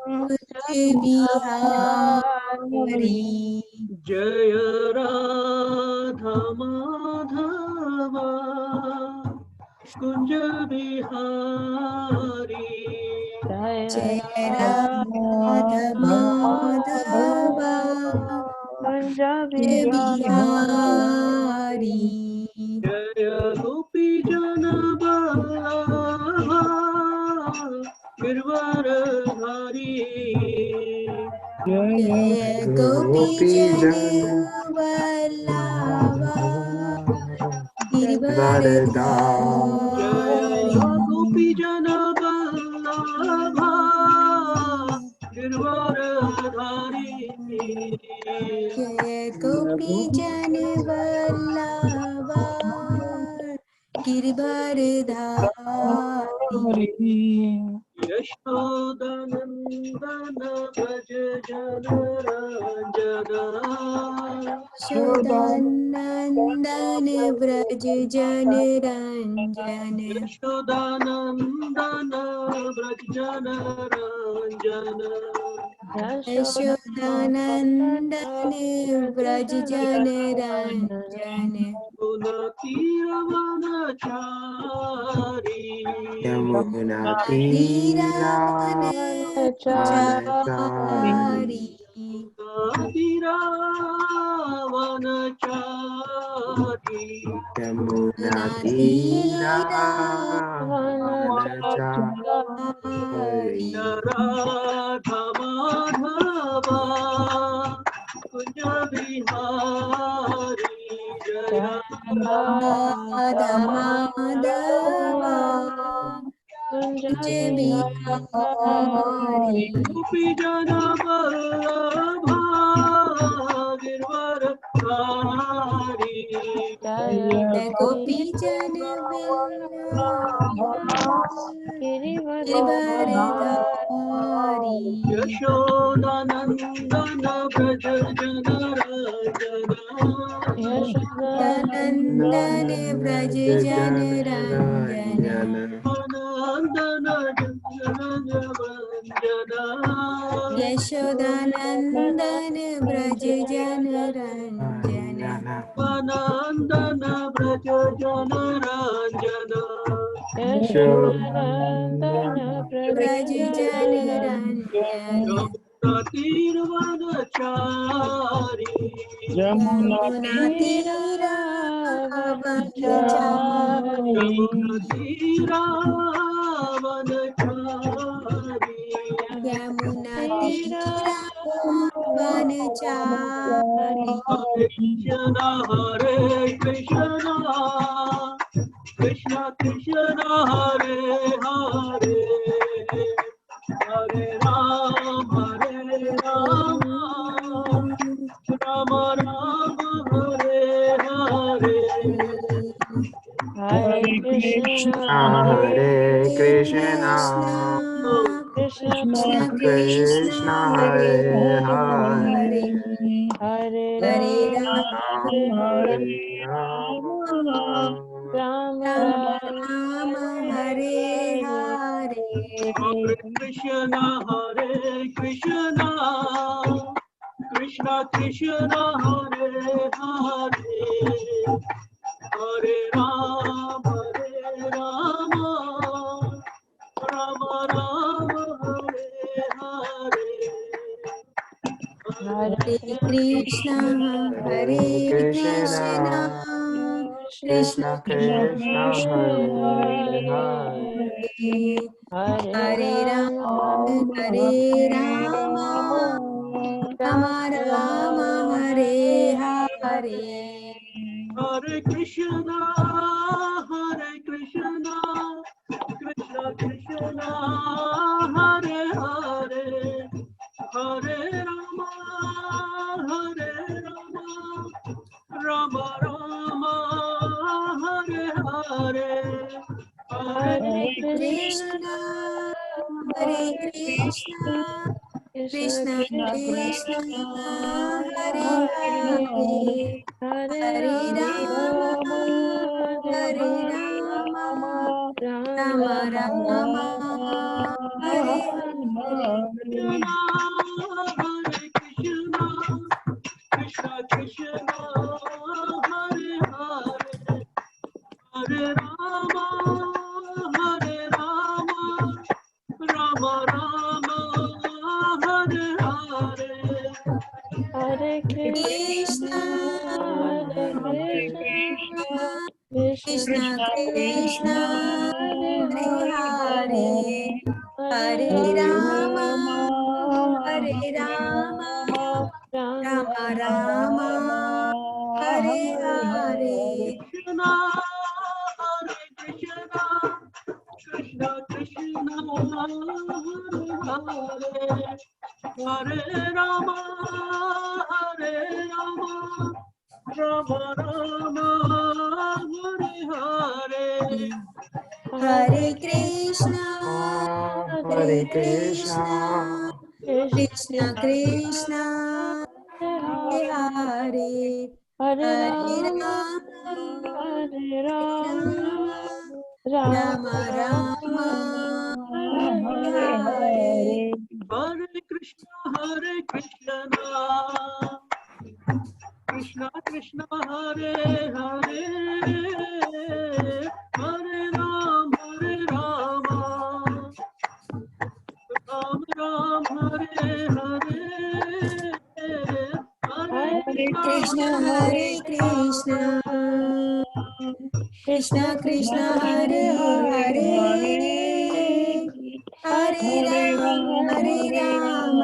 बिहारी जय राधा माधवा कुंज बिहारी जय राधा माधवा कुंज बिहारी जय गोपी जन बल्लभा गिरवारधारी जय गोपी जन वल्लभा गिरवारधारी गोपी जन बल्लभा गिरवारधारी जय गोपी जन वल्लभा गिरवारधारी यशोदनंदन व्रज जन रंजना यशोदानंदन व्रज जन रंजन यशोदानंदन व्रज जन रंजन यशोदानंदन व्रज जन रंजन तीरवनचारी यमुना तीरावनचारी तीरावनचारी यमुना तीरावनचारी राधा माधवा कुंज बिहारी जय राधा माधवा कुंज बिहारी गोपी जन वल्लभा गिरवारधारी गोपी जन गिरवारधारी यशोदानंदन व्रज जन रंजना यशोदानंदन व्रज जन रंजन नंदन जन रंजना यशोदानंदन व्रज जन रंजन नंदन व्रज जन रंजना व्रज जन रंजन तीरवनचारी यमुना तीरावनचारी तीरावनचारी यमुना तीरावनचारी हरे Krishna Krishna Krishna Hare Hare Hare Ram Ram Ram Hare Hare Hare Krishna Krishna Krishna Hare Hare Hare Hare Hare Hare Rama Rama Hare Hare Hare Krishna Krishna Krishna Hare Hare Hare Rama Rama Rama Hare Hare Hare Krishna Hare Krishna Krishna Krishna Hare Hare Rama Hare Rama Rama Rama Hare Hare Hare Krishna Krishna Krishna Hare Hare Hare Rama Rama Rama Hare Hare Hare Krishna Hare Krishna Krishna Krishna Hare Hare Hare Rama Rama Rama Hare Hare Krishna Krishna Hare Hare Hare Rama Rama Rama Hare Hare Hare Krishna, Hare Hare Krishna, Krishna, Krishna, Hare Hare, Hare Rama, Hare Rama, Rama Rama, Hare Hare. Krishna Hare Krishna Krishna Krishna Hare Hare Rama Rama Rama Hare Hare Hare Krishna, Hare Krishna, Krishna Krishna, Hare Hare, Hare Hare Rama, Rama, Hare Hare Rama, Rama, Rama Rama Rama, Hare Hare Hare. Hare Krishna Krishna Krishna Hare Hare Hare Rama Ram Ram Hare Hare Hare Krishna Hare Krishna, Krishna Krishna Hare Hare, Hare Rama,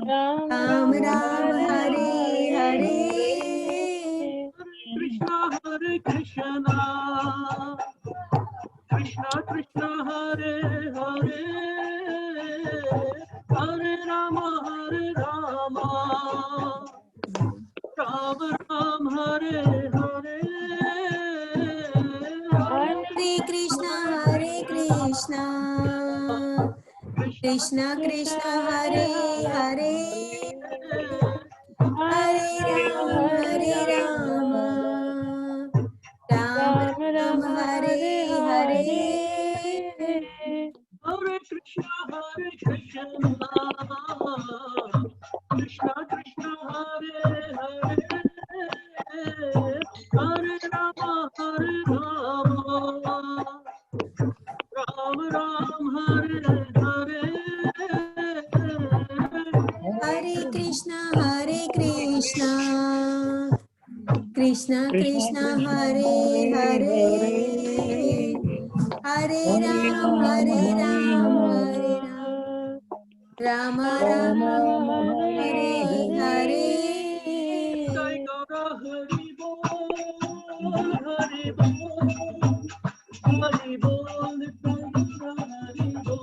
Ram Ram Hare Hare. Krishna Hare Krishna Krishna Krishna Hare Hare Hare Rama Ram Ram Hare Hare Hare Krishna, Hare Krishna, Krishna Krishna Hare Hare, Hare Rama, Ram Ram Hare Hare. Hare Krishna Krishna Krishna Hare Hare Hare Rama Ram Ram Hare Hare Hare Krishna, Krishna Krishna Hare Hare, Hare Ram, Rama Rama, Hare Hare. Jai Gaura Hari Bol Hari Bol Hari Bol Hari Bol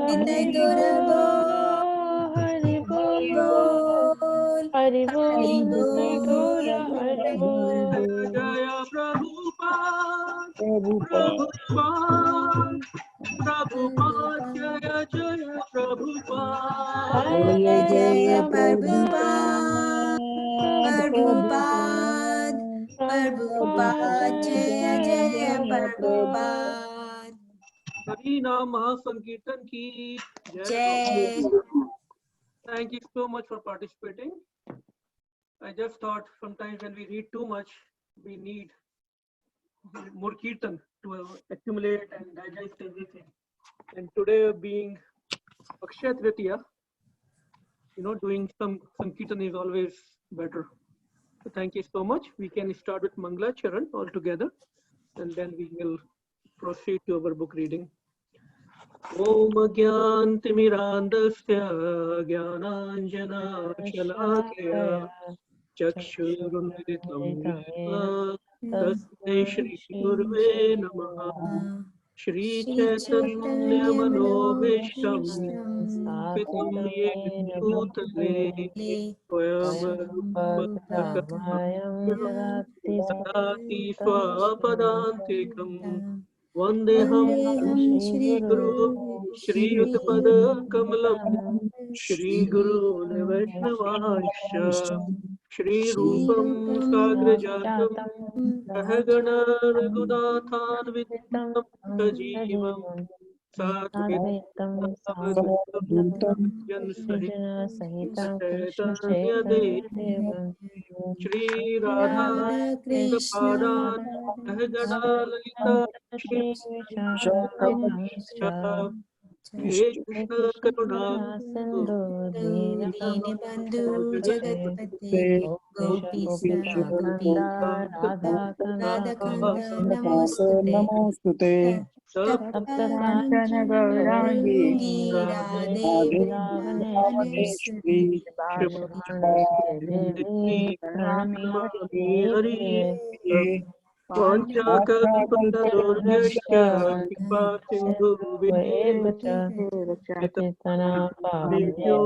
Nitai Gora Hari Bol, Bol, Hari Bol, Hari Nitai Bol, Gaura Hari Bol. Jaya Prabhupada Prabhupada Jaya Jaya Prabhupada Jaya Jaya Prabhupada, Jaya Jaya Prabhupada. Hari Naam Mahasankirtan ki Jai. Thank you so much for participating. I just thought sometimes when we read too much, we need more kirtan to accumulate and digest everything. And today being Akshaya Tritiya, doing some kirtan is always better. So thank you so much. We can start with Mangala Charan altogether, and then we will proceed to our book reading. Om Gyantimirandasya Gyananjana Chakshurunmilitam Yena Tasmai Shri Gurve Namaha Shri Chaitanya Manobhishtam Pitam Yena Bhutale Swayam Sadati Swapadantikam Vandeham Shri Guru Shri Yudpada Kamalam Shri Guru Vaishnavasya Shri Rupam Sagrajatam Sahagana Raghunathan Vitam Sajivam साद्वैतं सावधूतं सावधूतं सहित सृजनसहितं चैतन्यदेव कृष्णचैतन्यदेवं श्री राधा राधा कृष्ण पादान सहगणा ललिता श्री श्रीविशाखान्वितांश्च हे हे कृष्ण कृष्ण करुणा करुणा सिन्धु दीनबन्धु दीनबन्धु जगत्पते जगत्पते गोपेश गोपीश गोपिकान्दा राधाकान्ता राधाकान्त नमोऽस्तुते नमोऽस्तुते नमोऽस्तुते सप्तकाञ्चन गौराङ्गी गौराङ्गी राधे वृन्दावनेश्वरी वृन्दावनेश्वरी बालभानुसुते देवी प्रणमामि हरिप्रिये वाञ्छाकल्पतरुभ्यश्च कृपा एव च सिन्धुभ्येव पतितना देभ्यो पावनेभ्यो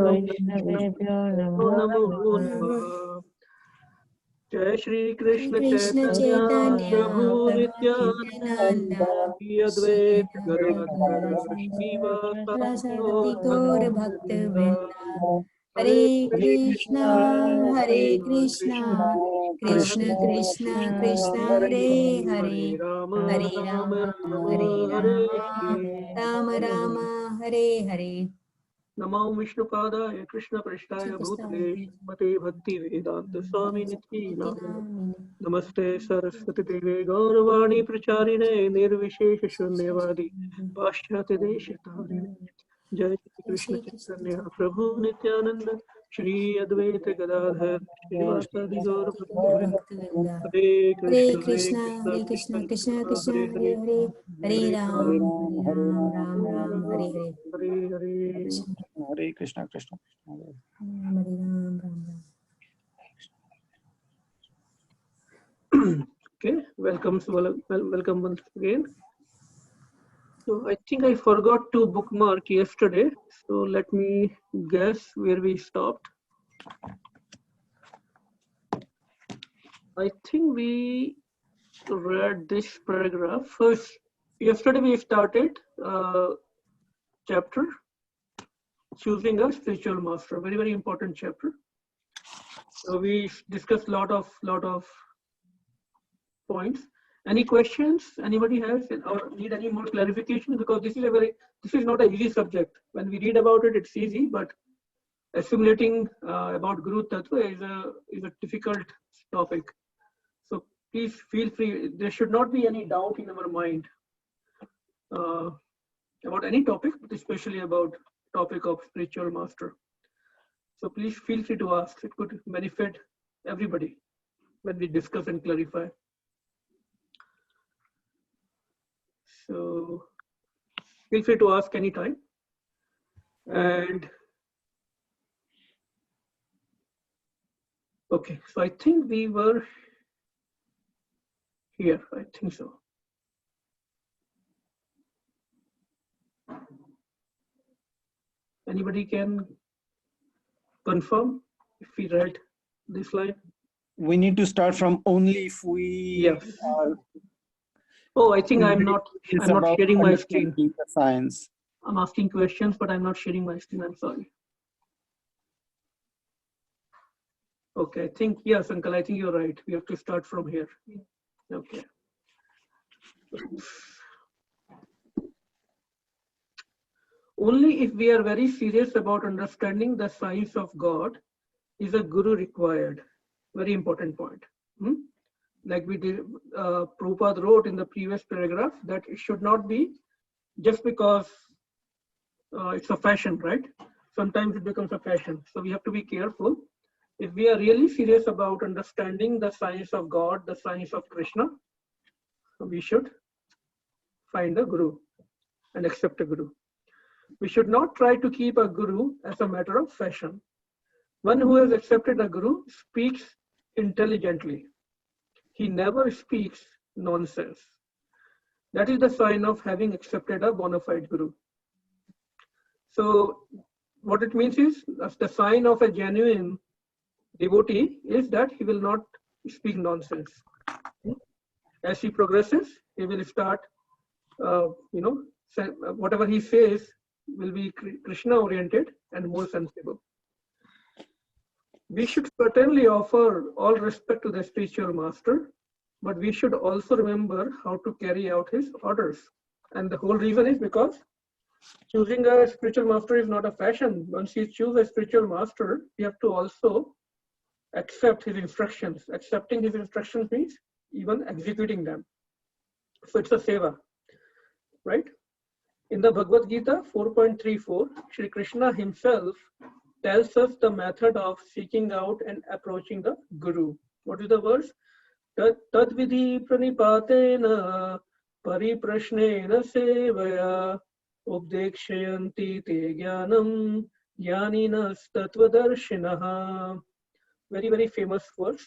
वैष्णवेभ्यो नमो नमो नमः नमः। जय श्री कृष्ण कृष्ण चैतन्य चैतन्य प्रभु प्रभु नित्यानंद नित्यानंद श्री श्री अद्वैत अद्वैत गदाधर श्रीवासादि गौर भक्त वृंदा हरे हरे कृष्णा कृष्ण कृष्ण कृष्ण कृष्ण हरे हरे हरे राम हरे राम राम राम हरे हरे राम हरे राम हरे हरे नमो विष्णुपादाय कृष्ण पृष्ठाय भूतले श्रीमते भक्ति वेदांत स्वामी नित्य नमस्ते सरस्वती देवे गौरवाणी प्रचारिणे निर्विशेष शून्यवादी पाश्चात्य देश तारिणे जय श्री कृष्ण श्री चैतन्य कृष्ण प्रभु नित्यानंद श्री अद्वैत गदाधर श्रीवासादि गौर भक्तवृंद भक्तवृंदा हरे हरे कृष्ण कृष्णा कृष्ण कृष्णा कृष्ण कृष्णा हरे हरे हरे हरे हरे हरे राम हरे Ram Ram Ram Ram Hare Hare Hare Hare Hare Krishna Krishna Krishna Hare Hare Ram Ram Ram Okay, welcome once again. So I think I forgot to bookmark yesterday. So let me guess where we stopped. I think we read this paragraph first. Yesterday we started chapter choosing a spiritual master. Very important chapter. So we discussed lot of points. Any questions anybody has or need any more clarification? Because this is not an easy subject. When we read about it, it's easy, but assimilating about Guru Tattva is a difficult topic. So please feel free. There should not be any doubt in our mind about any topic, but especially about topic of spiritual master. So please feel free to ask. It could benefit everybody when we discuss and clarify. So feel free to ask anytime. And okay, so I think we were here. I think so. Anybody can confirm if we read this line? We need to start from only if we Yes. are Oh, I think I'm not about sharing my understanding screen. the science. I'm asking questions, but I'm not sharing my screen. I'm sorry. Okay, I think, yes, Uncle, I think you're right. We have to start from here. Okay. Only if we are very serious about understanding the science of God is a guru required. Very important point. Like we did, Prabhupada wrote in the previous paragraph that it should not be just because it's a fashion, right? Sometimes it becomes a fashion. So we have to be careful. If we are really serious about understanding the science of God, the science of Krishna, we should find a guru and accept a guru. We should not try to keep a guru as a matter of fashion. One who has accepted a guru speaks intelligently. He never speaks nonsense. That is the sign of having accepted a bona fide guru. So what it means is the sign of a genuine devotee is that he will not speak nonsense. As he progresses, he will start, whatever he says will be Krishna oriented and more sensible. We should certainly offer all respect to the spiritual master, but we should also remember how to carry out his orders. And the whole reason is because choosing a spiritual master is not a fashion. Once you choose a spiritual master, you have to also accept his instructions. Accepting his instructions means even executing them. So it's a seva, right? In the Bhagavad Gita 4.34, Shri Krishna himself tells us the method of seeking out and approaching the Guru. What is the verse? Tad vidhi pranipatena pariprashnena sevaya ubdekshayanti te jnanam jnaninas tattvadarshinaha. Very, very famous verse.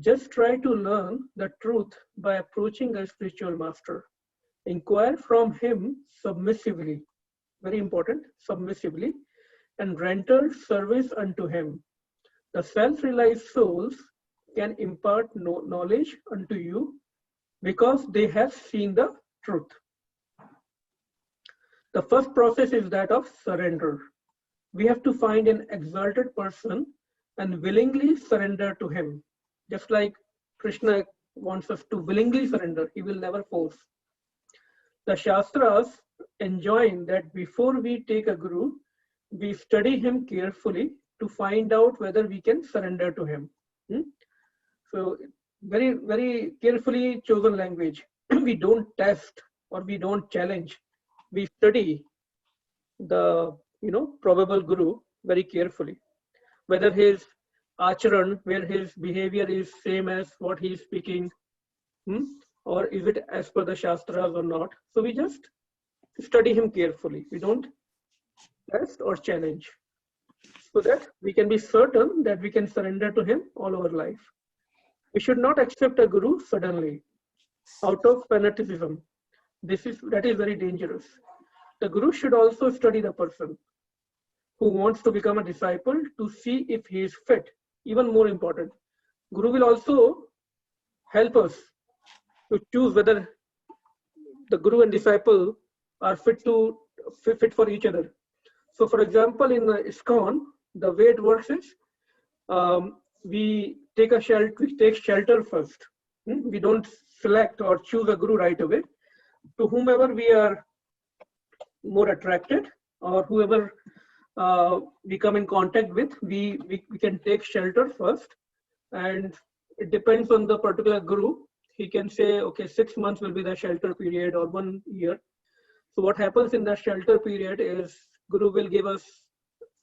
Just try to learn the truth by approaching a spiritual master. Inquire from him submissively, very important, submissively, and render service unto him. The self-realized souls can impart knowledge unto you because they have seen the truth. The first process is that of surrender. We have to find an exalted person and willingly surrender to him. Just like Krishna wants us to willingly surrender, he will never force. The Shastras enjoin that before we take a Guru, we study him carefully to find out whether we can surrender to him. So very, very carefully chosen language. We don't test or we don't challenge. We study the probable Guru very carefully. Whether his acharan, where his behavior is same as what he is speaking, or is it as per the Shastras or not. So we just study him carefully. We don't test or challenge, so that we can be certain that we can surrender to him all our life. We should not accept a Guru suddenly out of fanaticism. That is very dangerous. The Guru should also study the person who wants to become a disciple to see if he is fit. Even more important, Guru will also help us to choose whether the Guru and disciple are fit for each other. So for example, in the ISKCON, the way it works is we take shelter first. We don't select or choose a Guru right away. To whomever we are more attracted or whoever we come in contact with, we can take shelter first, and it depends on the particular Guru. He can say, okay, 6 months will be the shelter period or 1 year. So what happens in that shelter period is Guru will give us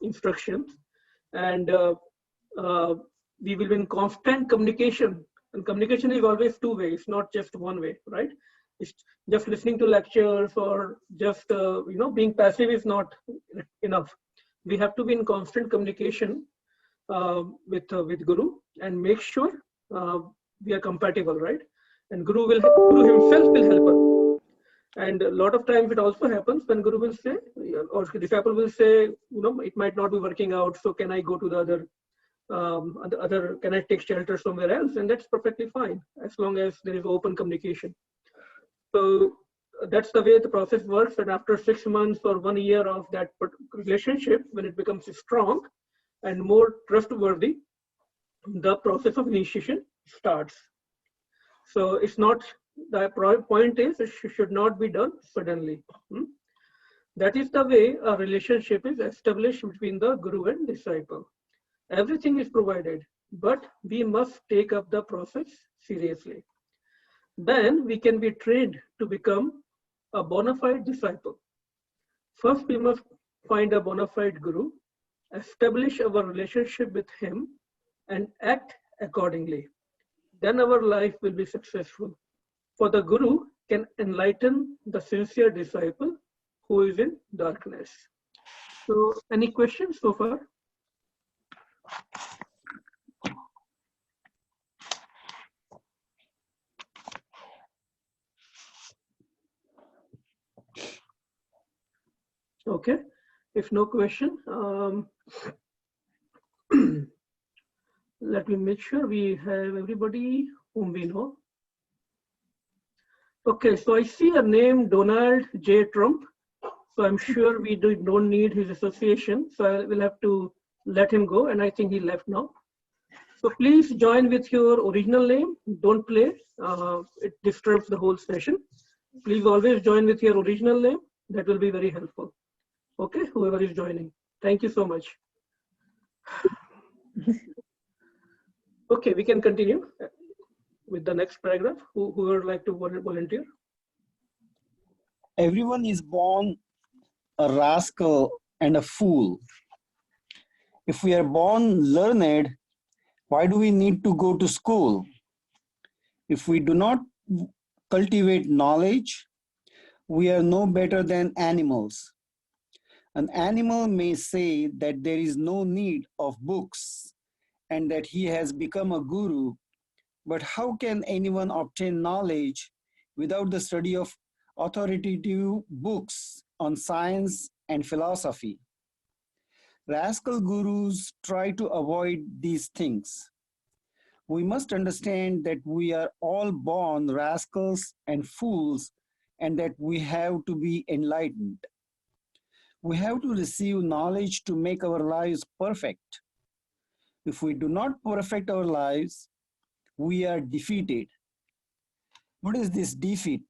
instructions, and we will be in constant communication. And communication is always two ways, not just one way, right? It's just listening to lectures or just being passive is not enough. We have to be in constant communication with Guru and make sure we are compatible, right? And Guru himself will help us. And a lot of times it also happens when Guru will say, or disciple will say, it might not be working out, so can I go to the other, can I take shelter somewhere else? And that's perfectly fine, as long as there is open communication. So that's the way the process works. And after 6 months or 1 year of that relationship, when it becomes strong and more trustworthy, the process of initiation starts. So it's not, the point is, it should not be done suddenly. That is the way a relationship is established between the Guru and disciple. Everything is provided, but we must take up the process seriously. Then we can be trained to become a bona fide disciple. First, we must find a bona fide Guru, establish our relationship with him, and act accordingly. Then our life will be successful. For the Guru can enlighten the sincere disciple who is in darkness. So, any questions so far? Okay, if no question, let me make sure we have everybody whom we know. Okay, so I see a name, Donald J. Trump. So I'm sure we don't need his association. So I will have to let him go, and I think he left now. So please join with your original name. Don't play. It disturbs the whole session. Please always join with your original name. That will be very helpful. Okay, whoever is joining. Thank you so much. Okay, we can continue with the next paragraph. Who would like to volunteer? Everyone is born a rascal and a fool. If we are born learned, why do we need to go to school? If we do not cultivate knowledge, we are no better than animals. An animal may say that there is no need of books and that he has become a guru, but how can anyone obtain knowledge without the study of authoritative books on science and philosophy? Rascal gurus try to avoid these things. We must understand that we are all born rascals and fools and that we have to be enlightened. We have to receive knowledge to make our lives perfect. If we do not perfect our lives, we are defeated. What is this defeat?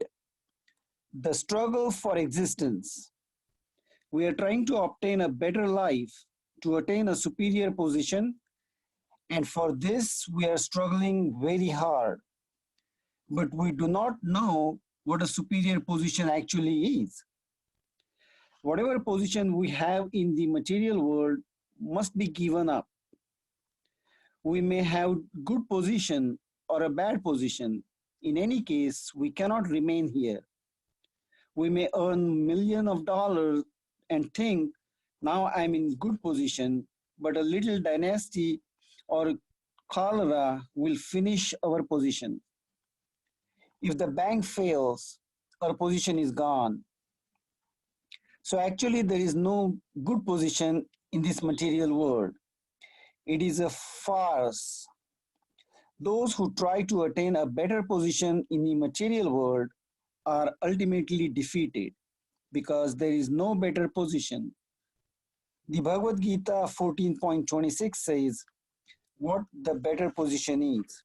The struggle for existence. We are trying to obtain a better life, to attain a superior position, and for this we are struggling very hard. But we do not know what a superior position actually is. Whatever position we have in the material world must be given up. We may have good position or a bad position. In any case, we cannot remain here. We may earn millions of dollars and think, now I'm in good position, but a little dynasty or cholera will finish our position. If the bank fails, our position is gone. So actually there is no good position in this material world. It is a farce. Those who try to attain a better position in the material world are ultimately defeated because there is no better position. The Bhagavad Gita 14.26 says what the better position is.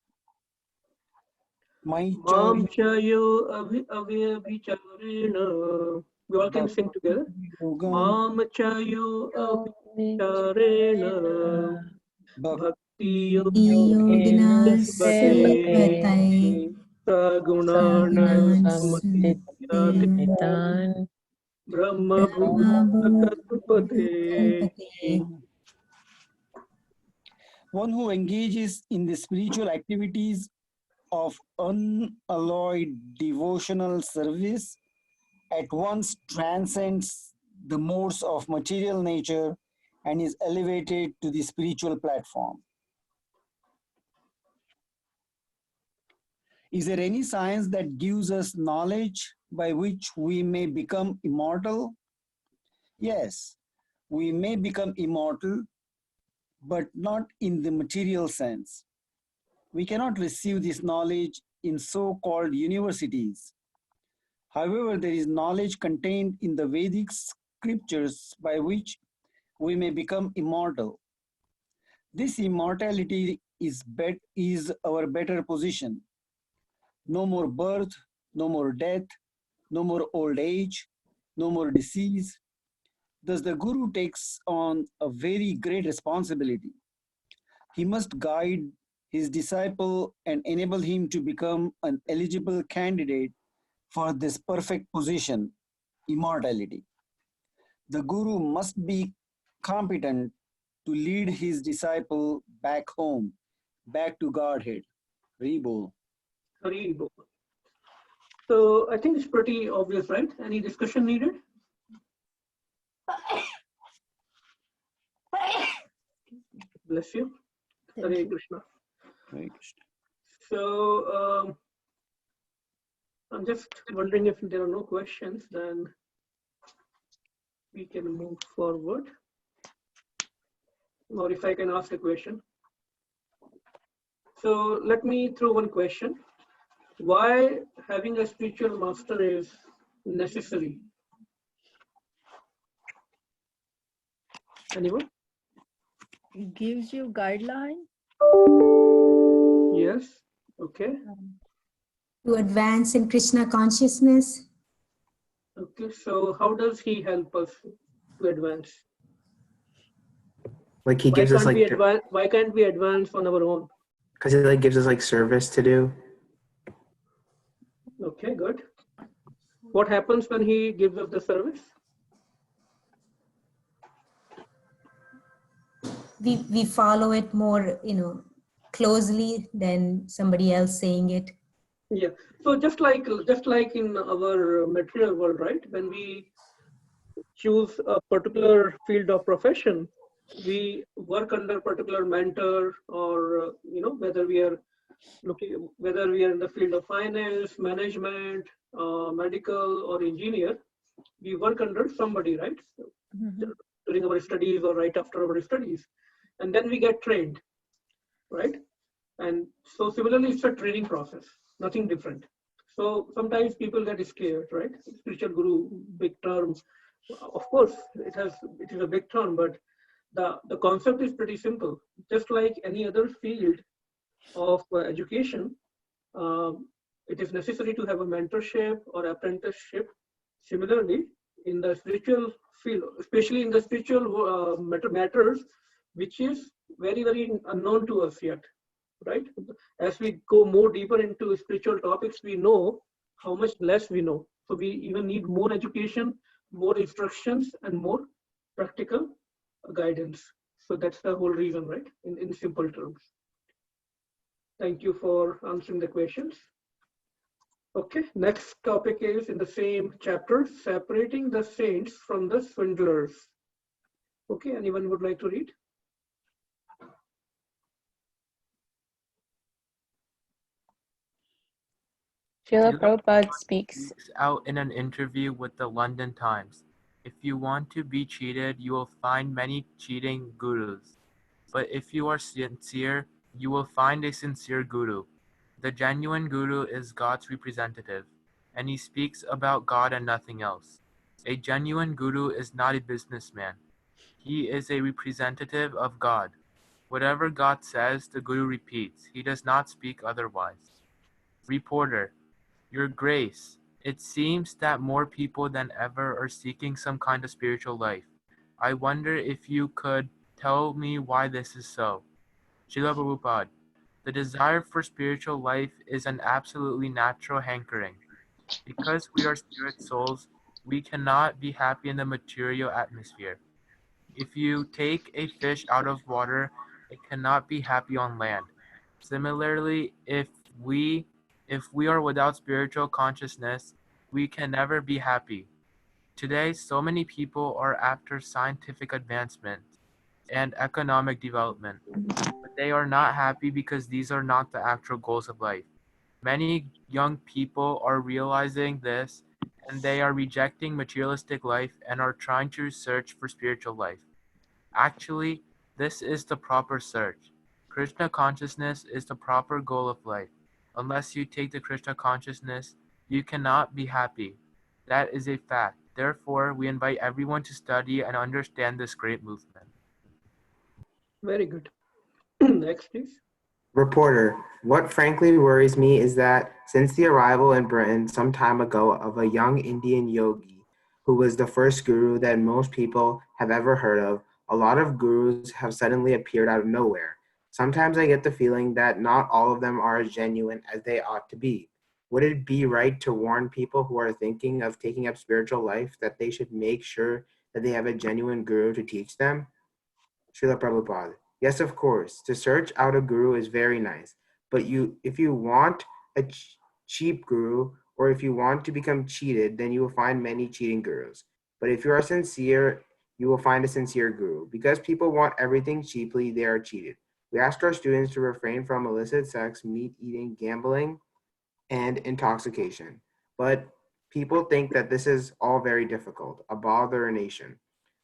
Mam chayo abhyabhicharena. We all can sing together. Mam chayo abhyabhicharena. Bhakti Yogina Sarvate Sagunanan Samadhyate Samaditan Brahma Bhuta Kalpate. One who engages in the spiritual activities of unalloyed devotional service at once transcends the modes of material nature and is elevated to the spiritual platform. Is there any science that gives us knowledge by which we may become immortal? Yes, we may become immortal, but not in the material sense. We cannot receive this knowledge in so-called universities. However, there is knowledge contained in the Vedic scriptures by which we may become immortal. This immortality is our better position. No more birth, no more death, no more old age, no more disease. Thus, the Guru takes on a very great responsibility. He must guide his disciple and enable him to become an eligible candidate for this perfect position, immortality. The Guru must be competent to lead his disciple back home, back to Godhead. Rebol. Hari Bol. So I think it's pretty obvious, right? Any discussion needed? Bless you. Hare Krishna. Hare Krishna. So I'm just wondering if there are no questions, then we can move forward. Or if I can ask a question. So let me throw one question. Why having a spiritual master is necessary? Anyone? It gives you guideline. Yes. Okay. To advance in Krishna consciousness. Okay, so how does he help us to advance? Like he gives us like, Why can't we advance on our own? because he like gives us like service to do. Okay, good. What happens when he gives us the service? We follow it more, closely than somebody else saying it. Yeah. So just like in our material world, right? When we choose a particular field of profession, we work under a particular mentor, or whether we are in the field of finance, management, medical, or engineer, we work under somebody, right? During our studies or right after our studies, and then we get trained, right? And so similarly, it's a training process, nothing different. So sometimes people get scared, right? Spiritual guru, big term. Of course, it is a big term, but the concept is pretty simple. Just like any other field of education, it is necessary to have a mentorship or apprenticeship. Similarly, in the spiritual field, especially in the spiritual matters, which is very, very unknown to us yet, right? As we go more deeper into spiritual topics, we know how much less we know. So we even need more education, more instructions, and more practical guidance. So that's the whole reason, right? In simple terms. Thank you for answering the questions. Okay, next topic is in the same chapter, separating the saints from the swindlers. Okay, anyone would like to read? Srila Prabhupada speaks. Out in an interview with the London Times. If you want to be cheated, you will find many cheating gurus. But if you are sincere, you will find a sincere guru. The genuine guru is God's representative, and he speaks about God and nothing else. A genuine guru is not a businessman. He is a representative of God. Whatever God says, the guru repeats. He does not speak otherwise. Reporter, Your Grace, it seems that more people than ever are seeking some kind of spiritual life. I wonder if you could tell me why this is so. Srila Prabhupada, the desire for spiritual life is an absolutely natural hankering. Because we are spirit souls, we cannot be happy in the material atmosphere. If you take a fish out of water, it cannot be happy on land. Similarly, if we are without spiritual consciousness, we can never be happy. Today, so many people are after scientific advancement and economic development, but they are not happy because these are not the actual goals of life. Many young people are realizing this, and they are rejecting materialistic life and are trying to search for spiritual life. Actually, this is the proper search. Krishna consciousness is the proper goal of life. Unless you take the Krishna consciousness, you cannot be happy. That is a fact. Therefore, we invite everyone to study and understand this great movement. Very good. Next, please. Reporter, what frankly worries me is that since the arrival in Britain some time ago of a young Indian yogi who was the first guru that most people have ever heard of, a lot of gurus have suddenly appeared out of nowhere. Sometimes I get the feeling that not all of them are as genuine as they ought to be. Would it be right to warn people who are thinking of taking up spiritual life that they should make sure that they have a genuine guru to teach them? Srila Prabhupada. Yes, of course. To search out a guru is very nice. But if you want a cheap guru, or if you want to become cheated, then you will find many cheating gurus. But if you are sincere, you will find a sincere guru. Because people want everything cheaply, they are cheated. We ask our students to refrain from illicit sex, meat eating, gambling, and intoxication. But people think that this is all very difficult, a botheration.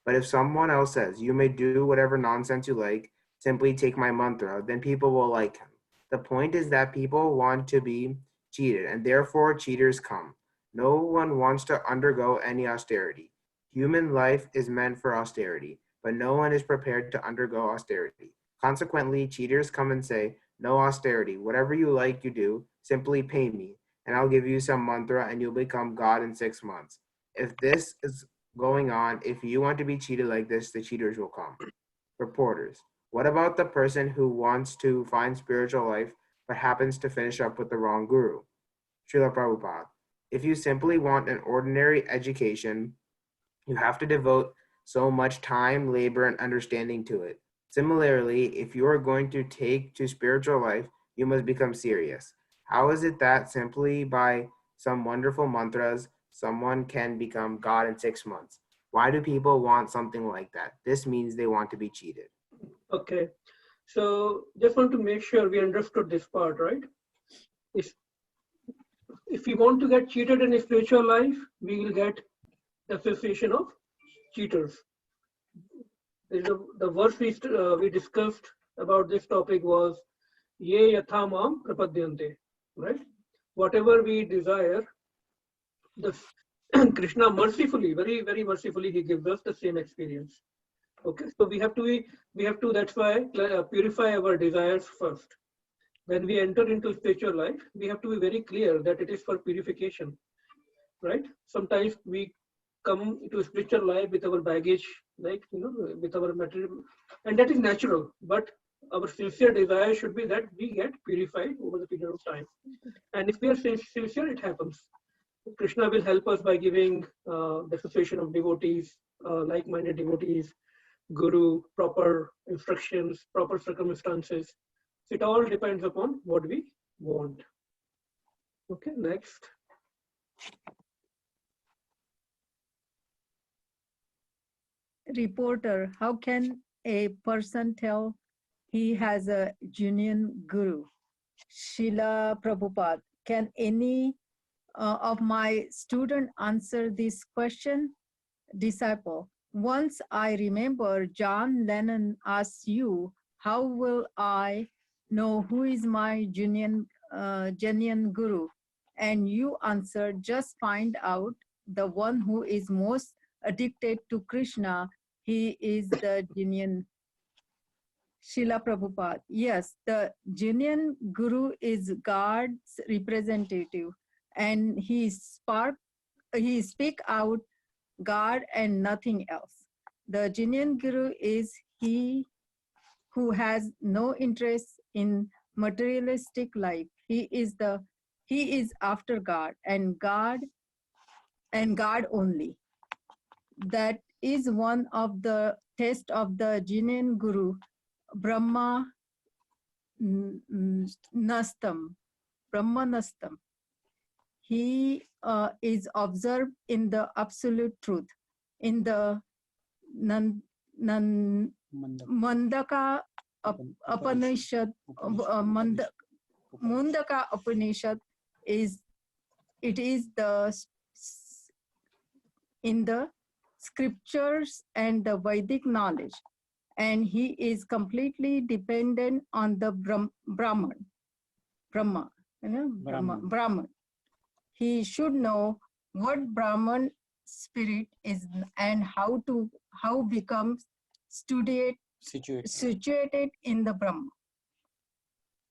But if someone else says, you may do whatever nonsense you like, simply take my mantra, then people will like him. The point is that people want to be cheated, and therefore cheaters come. No one wants to undergo any austerity. Human life is meant for austerity, but no one is prepared to undergo austerity. Consequently, cheaters come and say, no austerity. Whatever you like, you do. Simply pay me. and I'll give you some mantra and you'll become God in 6 months. If this is going on, if you want to be cheated like this, the cheaters will come. Reporters. What about the person who wants to find spiritual life but happens to finish up with the wrong guru? Srila Prabhupada. If you simply want an ordinary education, you have to devote so much time, labor, and understanding to it. Similarly, if you are going to take to spiritual life, you must become serious. How is it that simply by some wonderful mantras, someone can become God in 6 months? Why do people want something like that? This means they want to be cheated. Okay. So just want to make sure we understood this part, right? If we want to get cheated in a spiritual life, we will get the association of cheaters. The verse we discussed about this topic was Ye yathamam prapadyante, right? Whatever we desire, the Krishna mercifully, very, very mercifully, he gives us the same experience. Okay, so we have to, that's why purify our desires first. When we enter into spiritual life, we have to be very clear that it is for purification, right? Sometimes we come to spiritual life with our baggage, like, with our material, and that is natural. But our sincere desire should be that we get purified over the period of time. And if we are sincere, it happens. Krishna will help us by giving the association of devotees, like-minded devotees, guru, proper instructions, proper circumstances. So it all depends upon what we want. Okay, next. Reporter, how can a person tell he has a genuine guru? Srila Prabhupada, can any of my student answer this question? Disciple, once I remember John Lennon asked you, how will I know who is my genuine guru? And you answered, just find out the one who is most addicted to Krishna. He is the genuine. Srila Prabhupada, yes, the genuine guru is God's representative, and he speak out God and nothing else. The genuine guru is he who has no interest in materialistic life. He is after God and God only. That is one of the tests of the genuine guru, Brahma Nastam. He is observed in the absolute truth. In the Mandaka Upanishad, Mundaka Upanishad is in the scriptures and the Vedic knowledge, and he is completely dependent on the Brahman. He should know what Brahman spirit is and how becomes situated in the Brahma.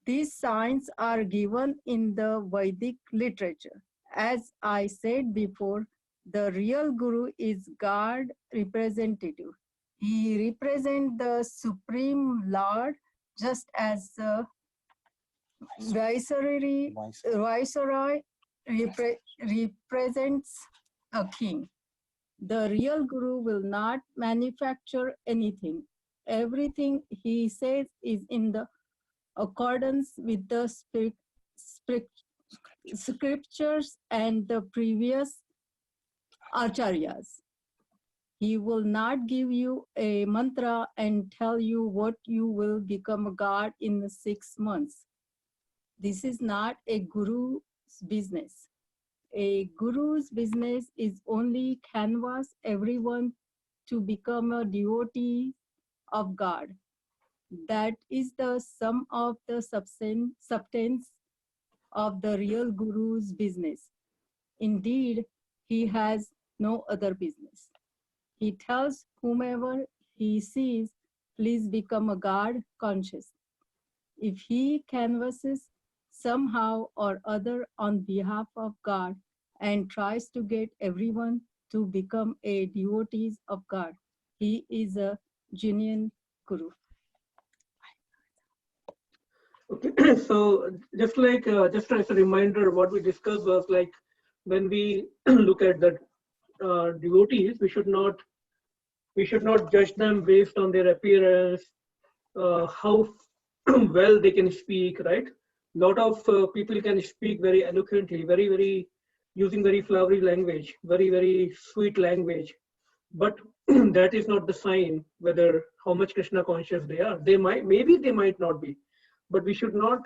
These signs are given in the Vedic literature. As I said before, the real guru is God representative. He represents the Supreme Lord, just as the Viceroy represents a king. The real guru will not manufacture anything. Everything he says is in the accordance with the scriptures and the previous acharyas. He will not give you a mantra and tell you what you will become a god in 6 months. This is not a guru's business. A guru's business is only canvas everyone to become a devotee of God. That is the sum of the substance of the real guru's business. Indeed, he has no other business. He tells whomever he sees, please become a God conscious. If he canvasses somehow or other on behalf of God and tries to get everyone to become a devotees of God. He is a genuine guru. Okay, so just as a reminder, what we discussed was like when we look at the devotees, we should not judge them based on their appearance, how well they can speak, right? A lot of people can speak very eloquently, very using very flowery language, very sweet language, but that is not the sign whether how much Krishna conscious they are. They might not be, but we should not,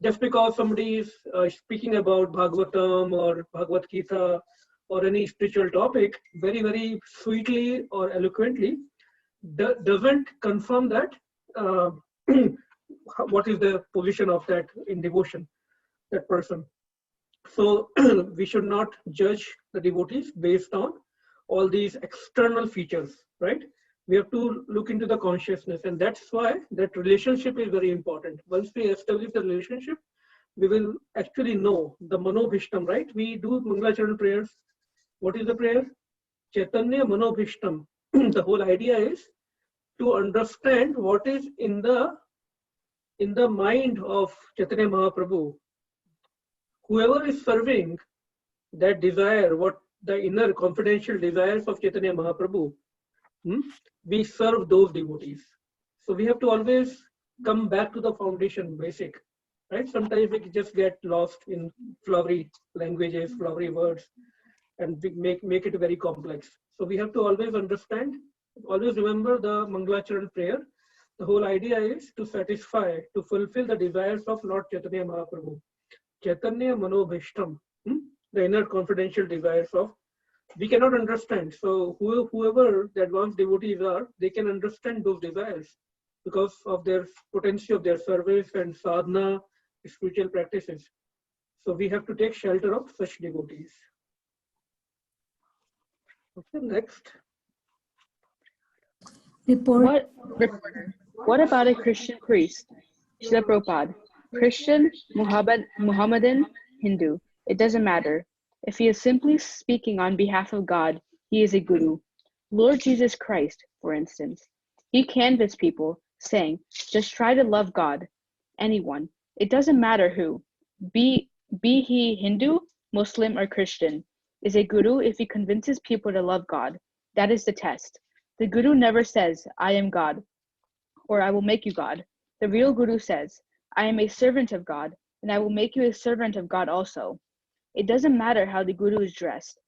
just because somebody is speaking about Bhagavatam or Bhagavad Gita or any spiritual topic very sweetly or eloquently, doesn't confirm that what is the position of that in devotion, that person. So we should not judge the devotees based on all these external features, right? We have to look into the consciousness, and that's why that relationship is very important. Once we establish the relationship, we will actually know the manobhishtam, right? We do Mangalacharan prayers. What is the prayer? Chaitanya manobhishtam. The whole idea is to understand what is in the mind of Chaitanya Mahaprabhu. Whoever is serving that desire, what the inner confidential desires of Chaitanya Mahaprabhu, we serve those devotees. So we have to always come back to the foundation, basic, right? Sometimes we just get lost in flowery languages, flowery words, and we make it very complex. So we have to always understand, always remember the Mangalacharan prayer. The whole idea is to satisfy, to fulfill the desires of Lord Chaitanya Mahaprabhu. Chaitanya Manobhishtam, the inner confidential desires of, we cannot understand. So whoever the advanced devotees are, they can understand those desires because of their potency of their service and sadhana, spiritual practices. So we have to take shelter of such devotees. Okay, next. Report. What about a Christian priest? Srila Prabhupada. Christian, Muhammadan, Hindu. It doesn't matter. If he is simply speaking on behalf of God, he is a guru. Lord Jesus Christ, for instance. He canvassed people, saying, just try to love God. Anyone. It doesn't matter who. Be he Hindu, Muslim, or Christian. Is a guru if he convinces people to love God. That is the test. The guru never says, I am God, or I will make you God. The real guru says, I am a servant of God, and I will make you a servant of God also. It doesn't matter how the guru is dressed.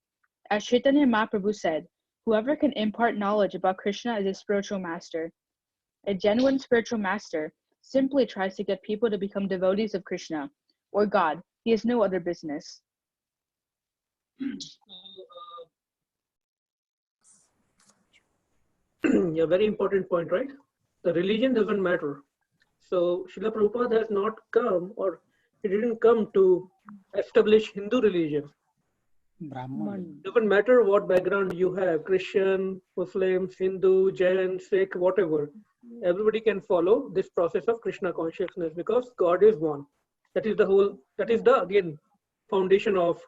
As Chaitanya Mahaprabhu said, whoever can impart knowledge about Krishna is a spiritual master. A genuine spiritual master simply tries to get people to become devotees of Krishna, or God. He has no other business. Yeah, very important point, right? The religion doesn't matter. So Srila Prabhupada has not come, or he didn't come to establish Hindu religion. Brahman. Doesn't matter what background you have, Christian, Muslims, Hindu, Jain, Sikh, whatever. Everybody can follow this process of Krishna consciousness because God is one. That is the again foundation of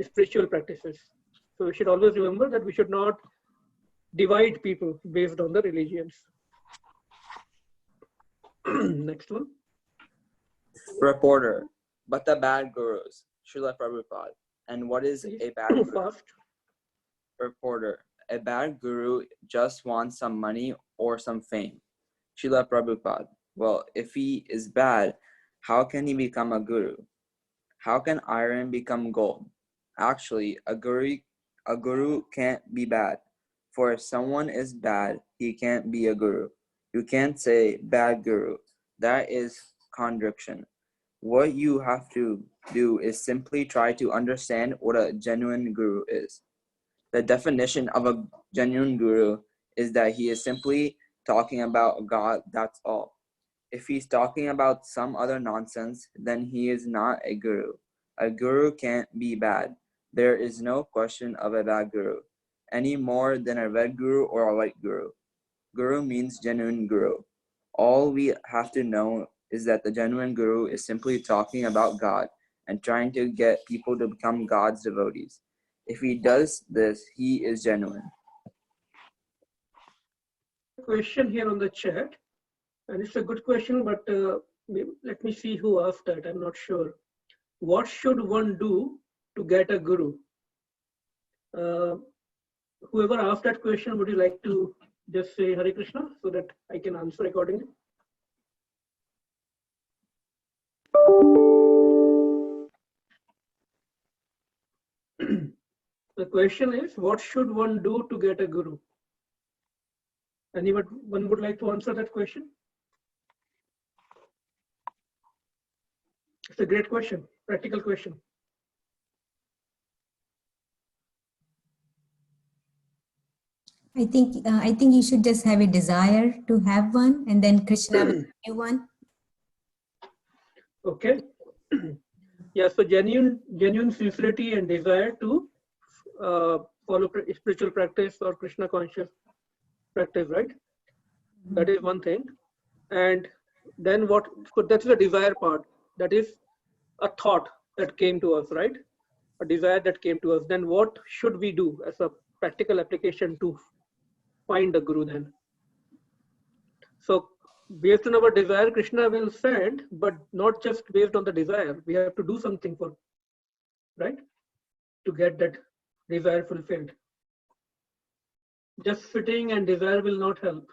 spiritual practices. So we should always remember that we should not divide people based on the religions. Next one. Reporter, but the bad gurus, Srila Prabhupada. And what is a bad guru? Fast. Reporter, a bad guru just wants some money or some fame. Srila Prabhupada, well, if he is bad, how can he become a guru? How can iron become gold? Actually, a guru can't be bad. For if someone is bad, he can't be a guru. You can't say bad guru. That is contradiction. What you have to do is simply try to understand what a genuine guru is. The definition of a genuine guru is that he is simply talking about God, that's all. If he's talking about some other nonsense, then he is not a guru. A guru can't be bad. There is no question of a bad guru, any more than a red guru or a white guru. Guru means genuine guru. All we have to know is that the genuine guru is simply talking about God and trying to get people to become God's devotees. If he does this, he is genuine. Question here on the chat, and it's a good question, but let me see who asked that. I'm not sure. What should one do to get a guru? Whoever asked that question, would you like to just say Hare Krishna so that I can answer accordingly? The question is, what should one do to get a guru? Anyone would like to answer that question? It's a great question, practical question. I think you should just have a desire to have one, and then Krishna will give you one. Okay. Yeah, so genuine sincerity and desire to follow spiritual practice or Krishna conscious practice, right? That is one thing. And then what, so that's the desire part. That is a thought that came to us, right? A desire that came to us. Then what should we do as a practical application to find the guru then? So based on our desire, Krishna will send, but not just based on the desire. We have to do something for, right? To get that desire fulfilled. Just sitting and desire will not help.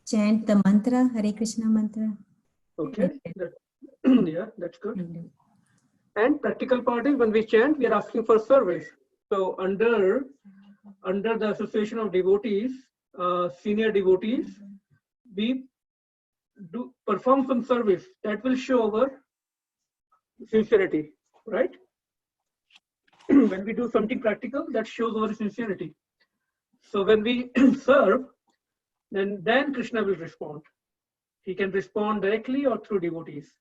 Chant the mantra, Hare Krishna mantra. Okay, yeah, that's good. And practical part is when we chant, we are asking for service. So under the association of devotees, senior devotees, we do perform some service that will show our sincerity, right? When we do something practical, that shows our sincerity. So when we serve, then Krishna will respond. He can respond directly or through devotees.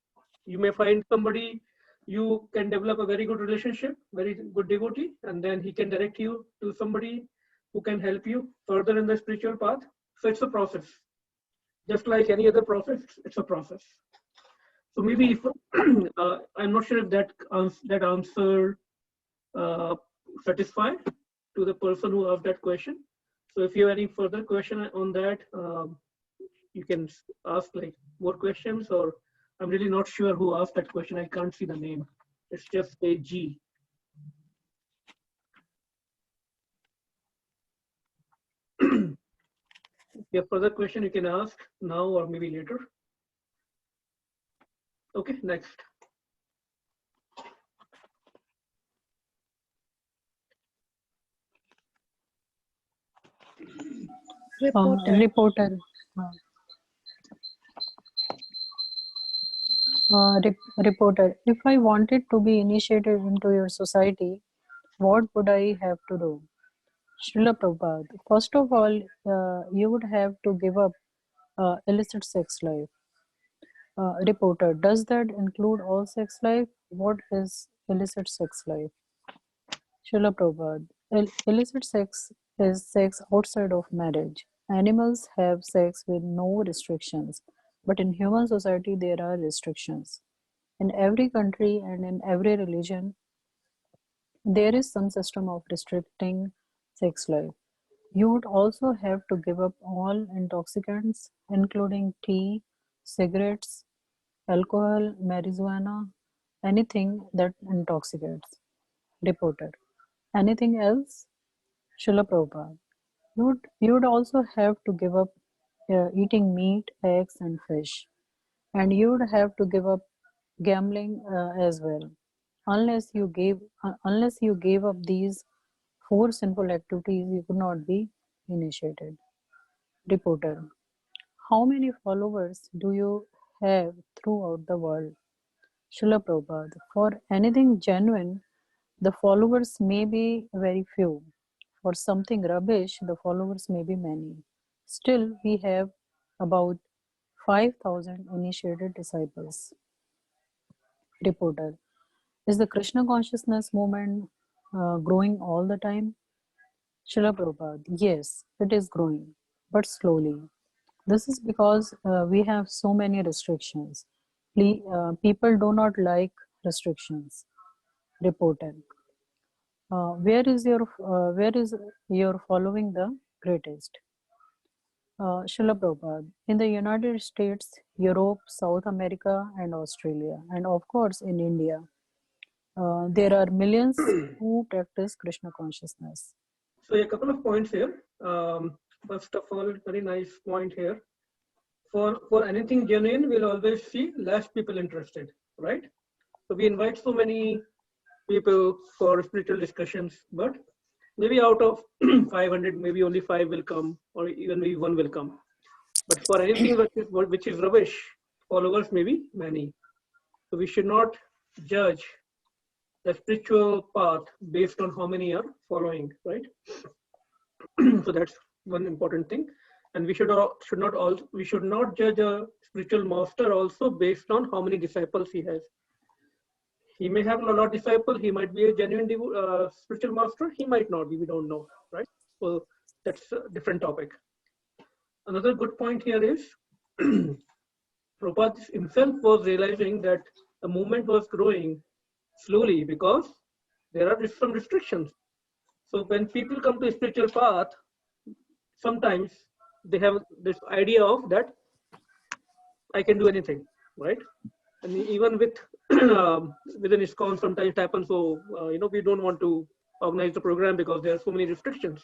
You may find somebody, you can develop a very good relationship, very good devotee, and then he can direct you to somebody who can help you further in the spiritual path. So it's a process. Just like any other process, it's a process. So maybe if, I'm not sure if that answer satisfied to the person who asked that question. So if you have any further question on that, you can ask like more questions, or I'm really not sure who asked that question. I can't see the name. It's just a G. If you have further question, you can ask now or maybe later. Okay, next. Reporter. Reporter, if I wanted to be initiated into your society, what would I have to do? Srila Prabhupada, first of all, you would have to give up illicit sex life. Reporter, does that include all sex life? What is illicit sex life? Srila Prabhupada, illicit sex is sex outside of marriage. Animals have sex with no restrictions, but in human society there are restrictions. In every country and in every religion, there is some system of restricting sex life. You would also have to give up all intoxicants, including tea, cigarettes, alcohol, marijuana, anything that intoxicates. Reporter. Anything else? Srila Prabhupada. You would also have to give up eating meat, eggs, and fish. And you would have to give up gambling as well. Unless you gave up these 4 sinful activities, you could not be initiated. Reporter. How many followers do you have throughout the world? Srila Prabhupada. For anything genuine, the followers may be very few. For something rubbish, the followers may be many. Still, we have about 5,000 initiated disciples. Reporter. Is the Krishna consciousness movement growing all the time? Srila Prabhupada. Yes, it is growing, but slowly. This is because we have so many restrictions. People do not like restrictions. Reporter. Where is your following the greatest? Srila Prabhupada, in the United States, Europe, South America, and Australia, and of course in India, there are millions who practice Krishna consciousness. So a couple of points here. First of all, very nice point here. For anything genuine, we'll always see less people interested, right? So we invite so many people for spiritual discussions, but maybe out of 500, maybe only 5 will come, or even maybe 1 will come. But for anything which is rubbish, followers may be many. So we should not judge the spiritual path based on how many are following, right? So that's one important thing. And we should not judge a spiritual master also based on how many disciples he has. He may have a lot of disciples. He might be a genuine spiritual master. He might not be. We don't know, right? So that's a different topic. Another good point here is Prabhupada himself was realizing that the movement was growing slowly because there are some restrictions. So when people come to a spiritual path, sometimes they have this idea of that I can do anything, right? And even with within ISKCON, sometimes it happens. So we don't want to organize the program because there are so many restrictions.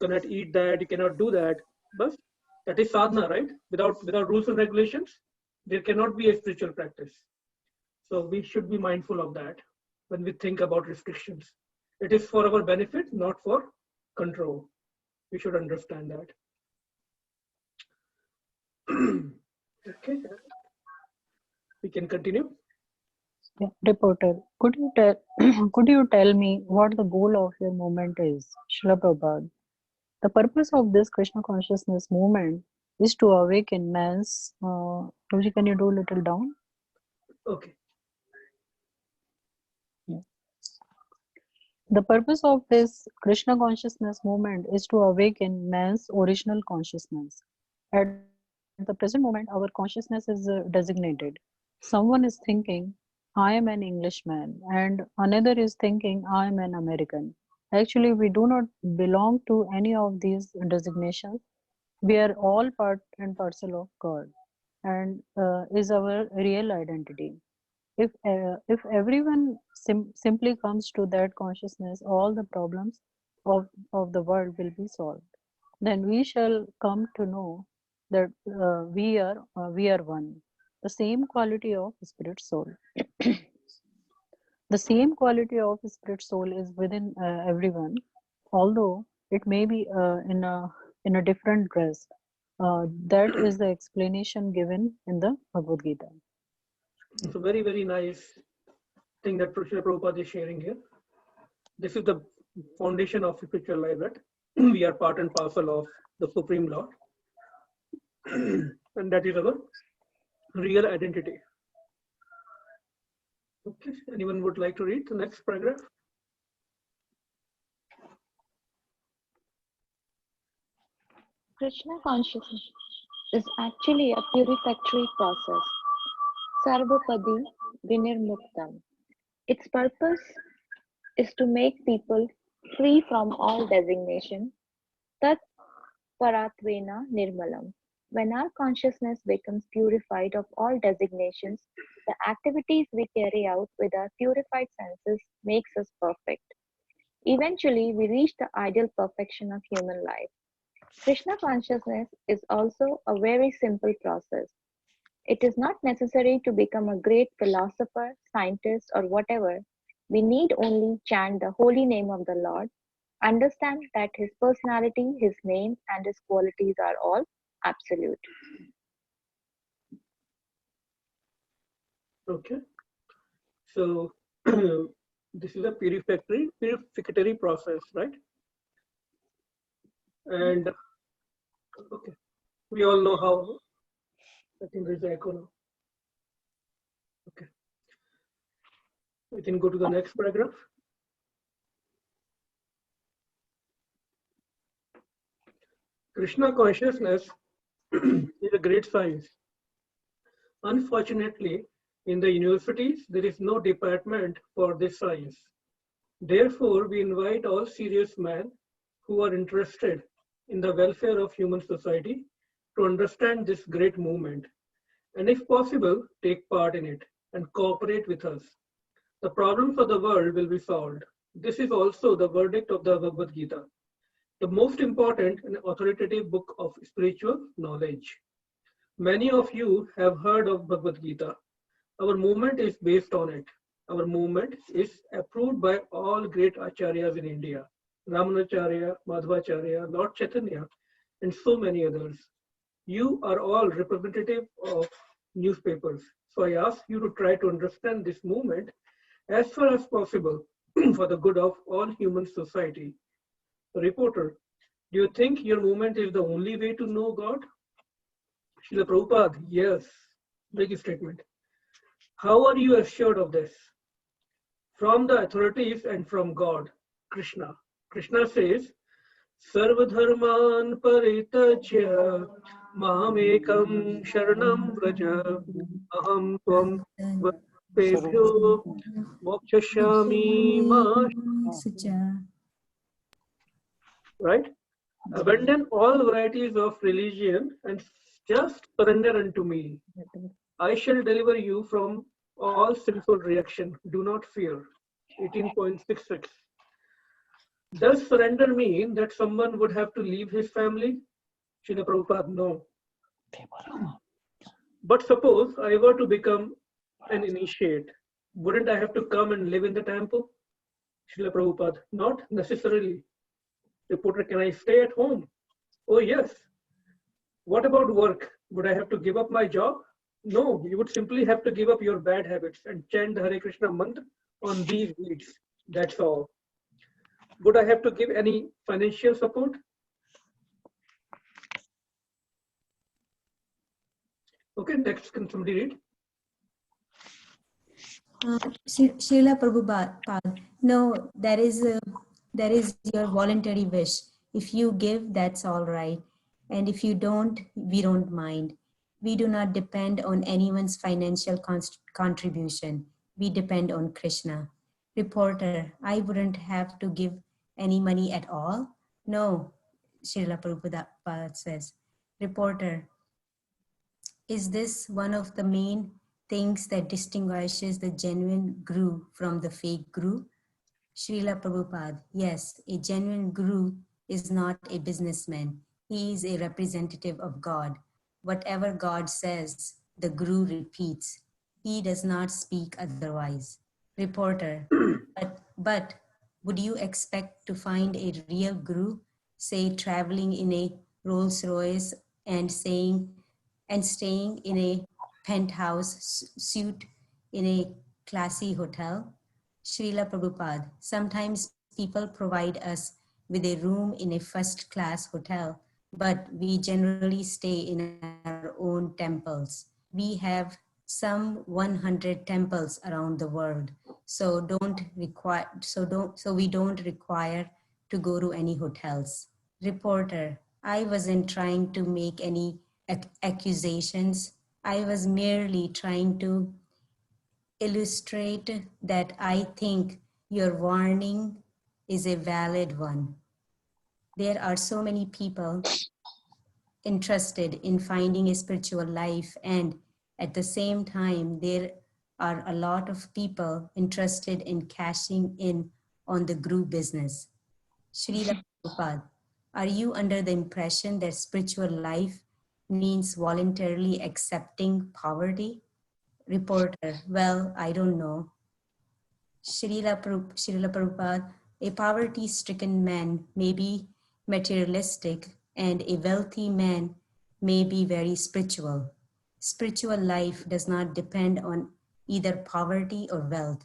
You cannot eat that, you cannot do that. But that is sadhana, right? Without rules and regulations, there cannot be a spiritual practice. So we should be mindful of that when we think about restrictions. It is for our benefit, not for control. We should understand that. Okay, we can continue. Yeah. Reporter, could you tell me what the goal of your movement is, Srila Prabhupada? The purpose of this Krishna consciousness movement is to awaken man's. Roji, can you do a little down? Okay. Yeah. The purpose of this Krishna consciousness movement is to awaken man's original consciousness. At the present moment, our consciousness is designated. Someone is thinking, I am an Englishman, and another is thinking, I am an American. Actually, we do not belong to any of these designations. We are all part and parcel of God, and is our real identity. If everyone simply comes to that consciousness, all the problems of the world will be solved. Then we shall come to know that we are one, the same quality of spirit soul. The same quality of spirit soul is within everyone, although it may be in a different dress. That is the explanation given in the Bhagavad Gita. It's a very, very nice thing that Srila Prabhupada is sharing here. This is the foundation of spiritual life, that we are part and parcel of the Supreme Lord. And that is our real identity. Okay, anyone would like to read the next paragraph? Krishna consciousness is actually a purificatory process. Sarvapadi Vinirmuktam. Its purpose is to make people free from all designation. Tat Paratvena Nirmalam. When our consciousness becomes purified of all designations, the activities we carry out with our purified senses makes us perfect. Eventually, we reach the ideal perfection of human life. Krishna consciousness is also a very simple process. It is not necessary to become a great philosopher, scientist, or whatever. We need only chant the holy name of the Lord, understand that His personality, His name, and His qualities are all absolute. Okay. So this is a purificatory process, right? And okay, we all know how. I think there's an echo now. Okay. We can go to the next paragraph. Krishna consciousness is a great science. Unfortunately, in the universities, there is no department for this science. Therefore, we invite all serious men who are interested in the welfare of human society to understand this great movement and, if possible, take part in it and cooperate with us. The problems of the world will be solved. This is also the verdict of the Bhagavad Gita, the most important and authoritative book of spiritual knowledge. Many of you have heard of Bhagavad Gita. Our movement is based on it. Our movement is approved by all great acharyas in India, Ramanacharya, Madhvacharya, Lord Chaitanya, and so many others. You are all representative of newspapers. So I ask you to try to understand this movement as far as possible for the good of all human society. Reporter, do you think your movement is the only way to know God? Srila Prabhupada, yes. Big statement. How are you assured of this? From the authorities and from God, Krishna. Krishna says, Sarvadharman paritajya mamekam sharanam vraja aham tvam vapebhyo mokshashami ma. Right? Abandon all varieties of religion and just surrender unto me. I shall deliver you from all sinful reaction. Do not fear. 18.66. Does surrender mean that someone would have to leave his family? Srila Prabhupada, no. But suppose I were to become an initiate, wouldn't I have to come and live in the temple? Srila Prabhupada, not necessarily. Reporter, can I stay at home? Oh, yes. What about work? Would I have to give up my job? No, you would simply have to give up your bad habits and chant the Hare Krishna mantra on these beats. That's all. Would I have to give any financial support? Okay, next, can somebody read? Srila Prabhupada, no, that is your voluntary wish. If you give, that's all right. And if you don't, we don't mind. We do not depend on anyone's financial contribution. We depend on Krishna. Reporter, I wouldn't have to give any money at all? No, Srila Prabhupada says. Reporter, is this one of the main things that distinguishes the genuine guru from the fake guru? Srila Prabhupada, yes, a genuine guru is not a businessman. He is a representative of God. Whatever God says, the guru repeats. He does not speak otherwise. Reporter, but would you expect to find a real guru, say traveling in a Rolls Royce and staying in a penthouse suite in a classy hotel? Srila Prabhupada, sometimes people provide us with a room in a first-class hotel, but we generally stay in our own temples. We have some 100 temples around the world, so we don't require to go to any hotels. Reporter, I wasn't trying to make any accusations. I was merely trying to illustrate that I think your warning is a valid one. There are so many people interested in finding a spiritual life, and at the same time, there are a lot of people interested in cashing in on the guru business. Srila Prabhupada, are you under the impression that spiritual life means voluntarily accepting poverty? Reporter, well, I don't know. Srila Prabhupada, a poverty-stricken man may be materialistic and a wealthy man may be very spiritual. Spiritual life does not depend on either poverty or wealth.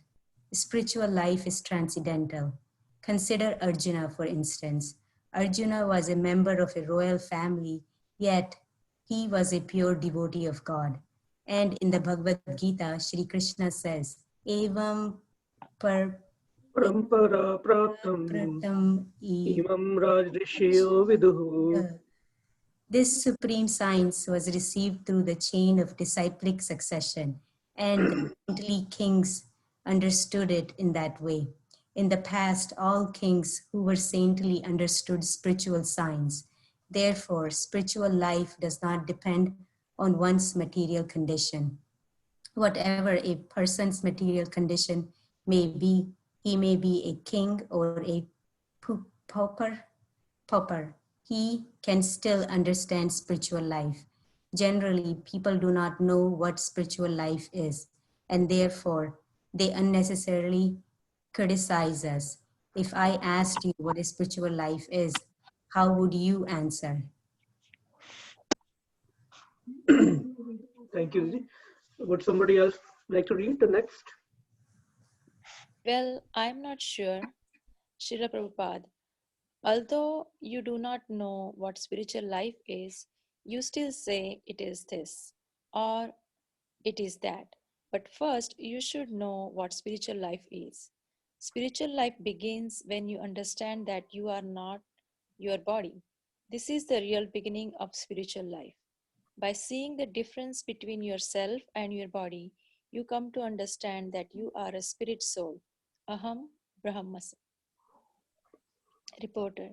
Spiritual life is transcendental. Consider Arjuna, for instance. Arjuna was a member of a royal family, yet he was a pure devotee of God. And in the Bhagavad Gita, Shri Krishna says, Evam Parampara praptam imam rajrishiyo viduhu. This supreme science was received through the chain of disciplic succession, and the saintly kings understood it in that way. In the past, all kings who were saintly understood spiritual science. Therefore, spiritual life does not depend on one's material condition. Whatever a person's material condition may be, he may be a king or a pauper, he can still understand spiritual life. Generally, people do not know what spiritual life is, and therefore they unnecessarily criticize us. If I asked you what a spiritual life is, how would you answer? Thank you, Ji. Would somebody else like to read the next? Well, I'm not sure. Srila Prabhupada, although you do not know what spiritual life is, you still say it is this or it is that. But first, you should know what spiritual life is. Spiritual life begins when you understand that you are not your body. This is the real beginning of spiritual life. By seeing the difference between yourself and your body, you come to understand that you are a spirit soul. Aham Brahmasmi. Reporter,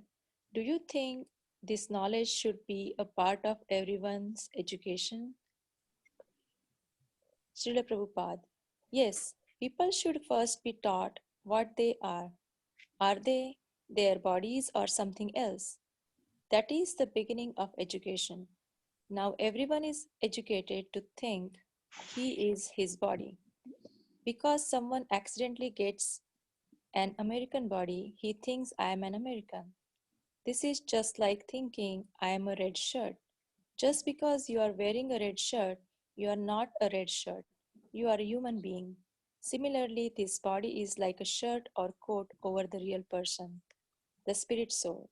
do you think this knowledge should be a part of everyone's education? Srila Prabhupada, yes, people should first be taught what they are. Are they their bodies or something else? That is the beginning of education. Now everyone is educated to think he is his body. Because someone accidentally gets an American body, he thinks I am an American. This is just like thinking I am a red shirt. Just because you are wearing a red shirt, you are not a red shirt. You are a human being. Similarly, this body is like a shirt or coat over the real person, the spirit soul.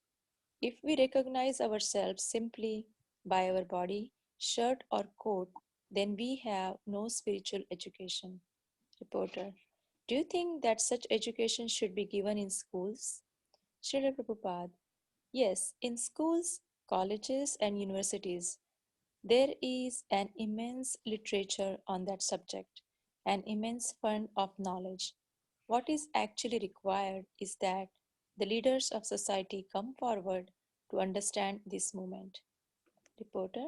If we recognize ourselves simply by our body, shirt, or coat, then we have no spiritual education. Reporter, do you think that such education should be given in schools? Srila Prabhupada, yes, in schools, colleges, and universities, there is an immense literature on that subject, an immense fund of knowledge. What is actually required is that the leaders of society come forward to understand this movement. Reporter,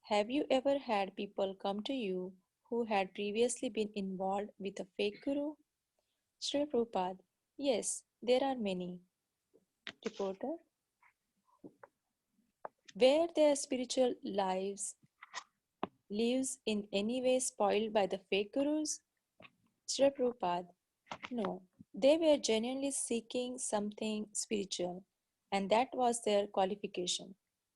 have you ever had people come to you who had previously been involved with a fake guru? Sri Prabhupada, yes, there are many. Reporter, were their spiritual lives in any way spoiled by the fake gurus? Sri Prabhupada, no, they were genuinely seeking something spiritual, and that was their qualification.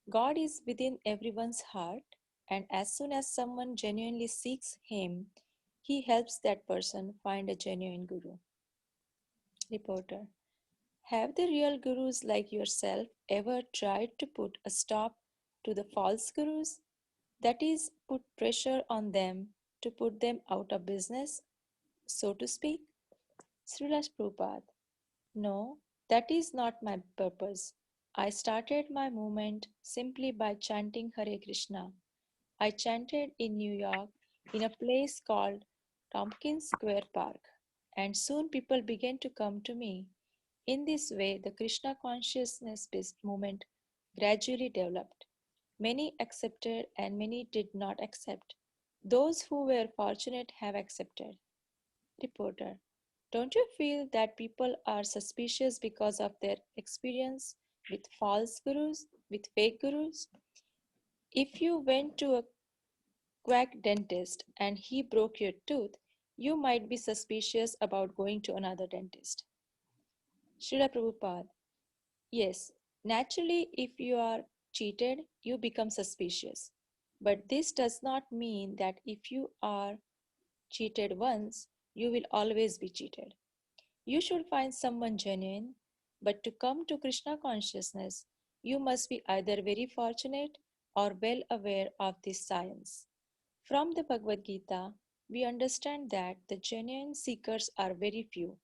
God is within everyone's heart, and as soon as someone genuinely seeks Him, He helps that person find a genuine guru. Reporter, have the real gurus like yourself ever tried to put a stop to the false gurus? That is, put pressure on them to put them out of business, so to speak? Srilas Prabhupada, no, that is not my purpose. I started my movement simply by chanting Hare Krishna. I chanted in New York in a place called Tompkins Square Park, and soon people began to come to me. In this way, the Krishna consciousness based movement gradually developed. Many accepted and many did not accept. Those who were fortunate have accepted. Reporter, don't you feel that people are suspicious because of their experience with false gurus, with fake gurus? If you went to a quack dentist and he broke your tooth, you might be suspicious about going to another dentist. Srila Prabhupada, yes, naturally, if you are cheated, you become suspicious. But this does not mean that if you are cheated once, you will always be cheated. You should find someone genuine, but to come to Krishna consciousness, you must be either very fortunate or well aware of this science. From the Bhagavad Gita, we understand that the genuine seekers are very few.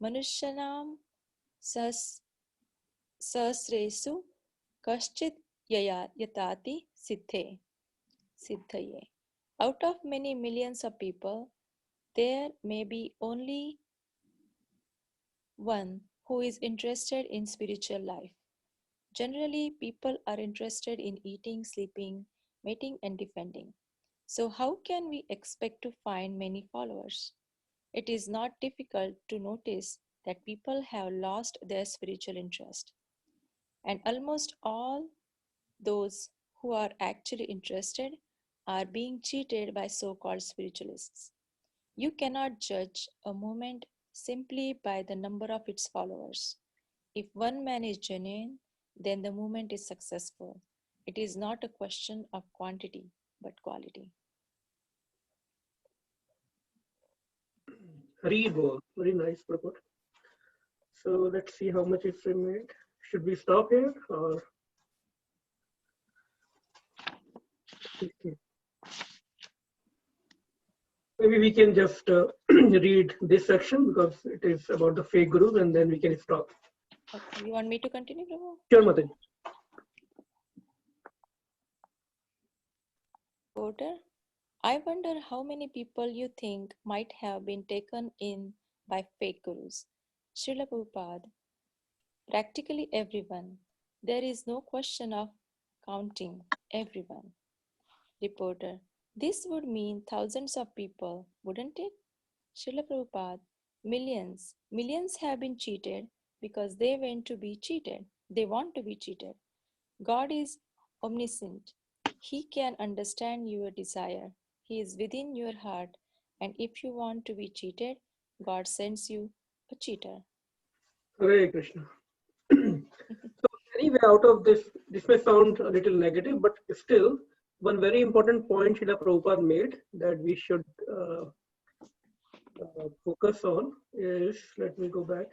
Manushyanam sahasresu kaschit yaya yatati siddhaye. Out of many millions of people, there may be only one who is interested in spiritual life. Generally, people are interested in eating, sleeping, mating, and defending. So, how can we expect to find many followers? It is not difficult to notice that people have lost their spiritual interest. And almost all those who are actually interested are being cheated by so called spiritualists. You cannot judge a movement simply by the number of its followers. If one man is genuine, then the movement is successful. It is not a question of quantity, but quality. Hari bol. Very nice purport. So let's see how much is remained. Should we stop here or? Okay. Maybe we can just read this section because it is about the fake gurus, and then we can stop. Okay. You want me to continue, Prabhu? Sure, Mataji. Porter, I wonder how many people you think might have been taken in by fake gurus. Srila Prabhupada, practically everyone. There is no question of counting everyone. Reporter, this would mean thousands of people, wouldn't it? Srila Prabhupada, millions. Millions have been cheated because they want to be cheated. They want to be cheated. God is omniscient. He can understand your desire. He is within your heart. And if you want to be cheated, God sends you a cheater. Hare Krishna. So anyway, out of this may sound a little negative, but still, one very important point Srila Prabhupada made that we should focus on is, let me go back.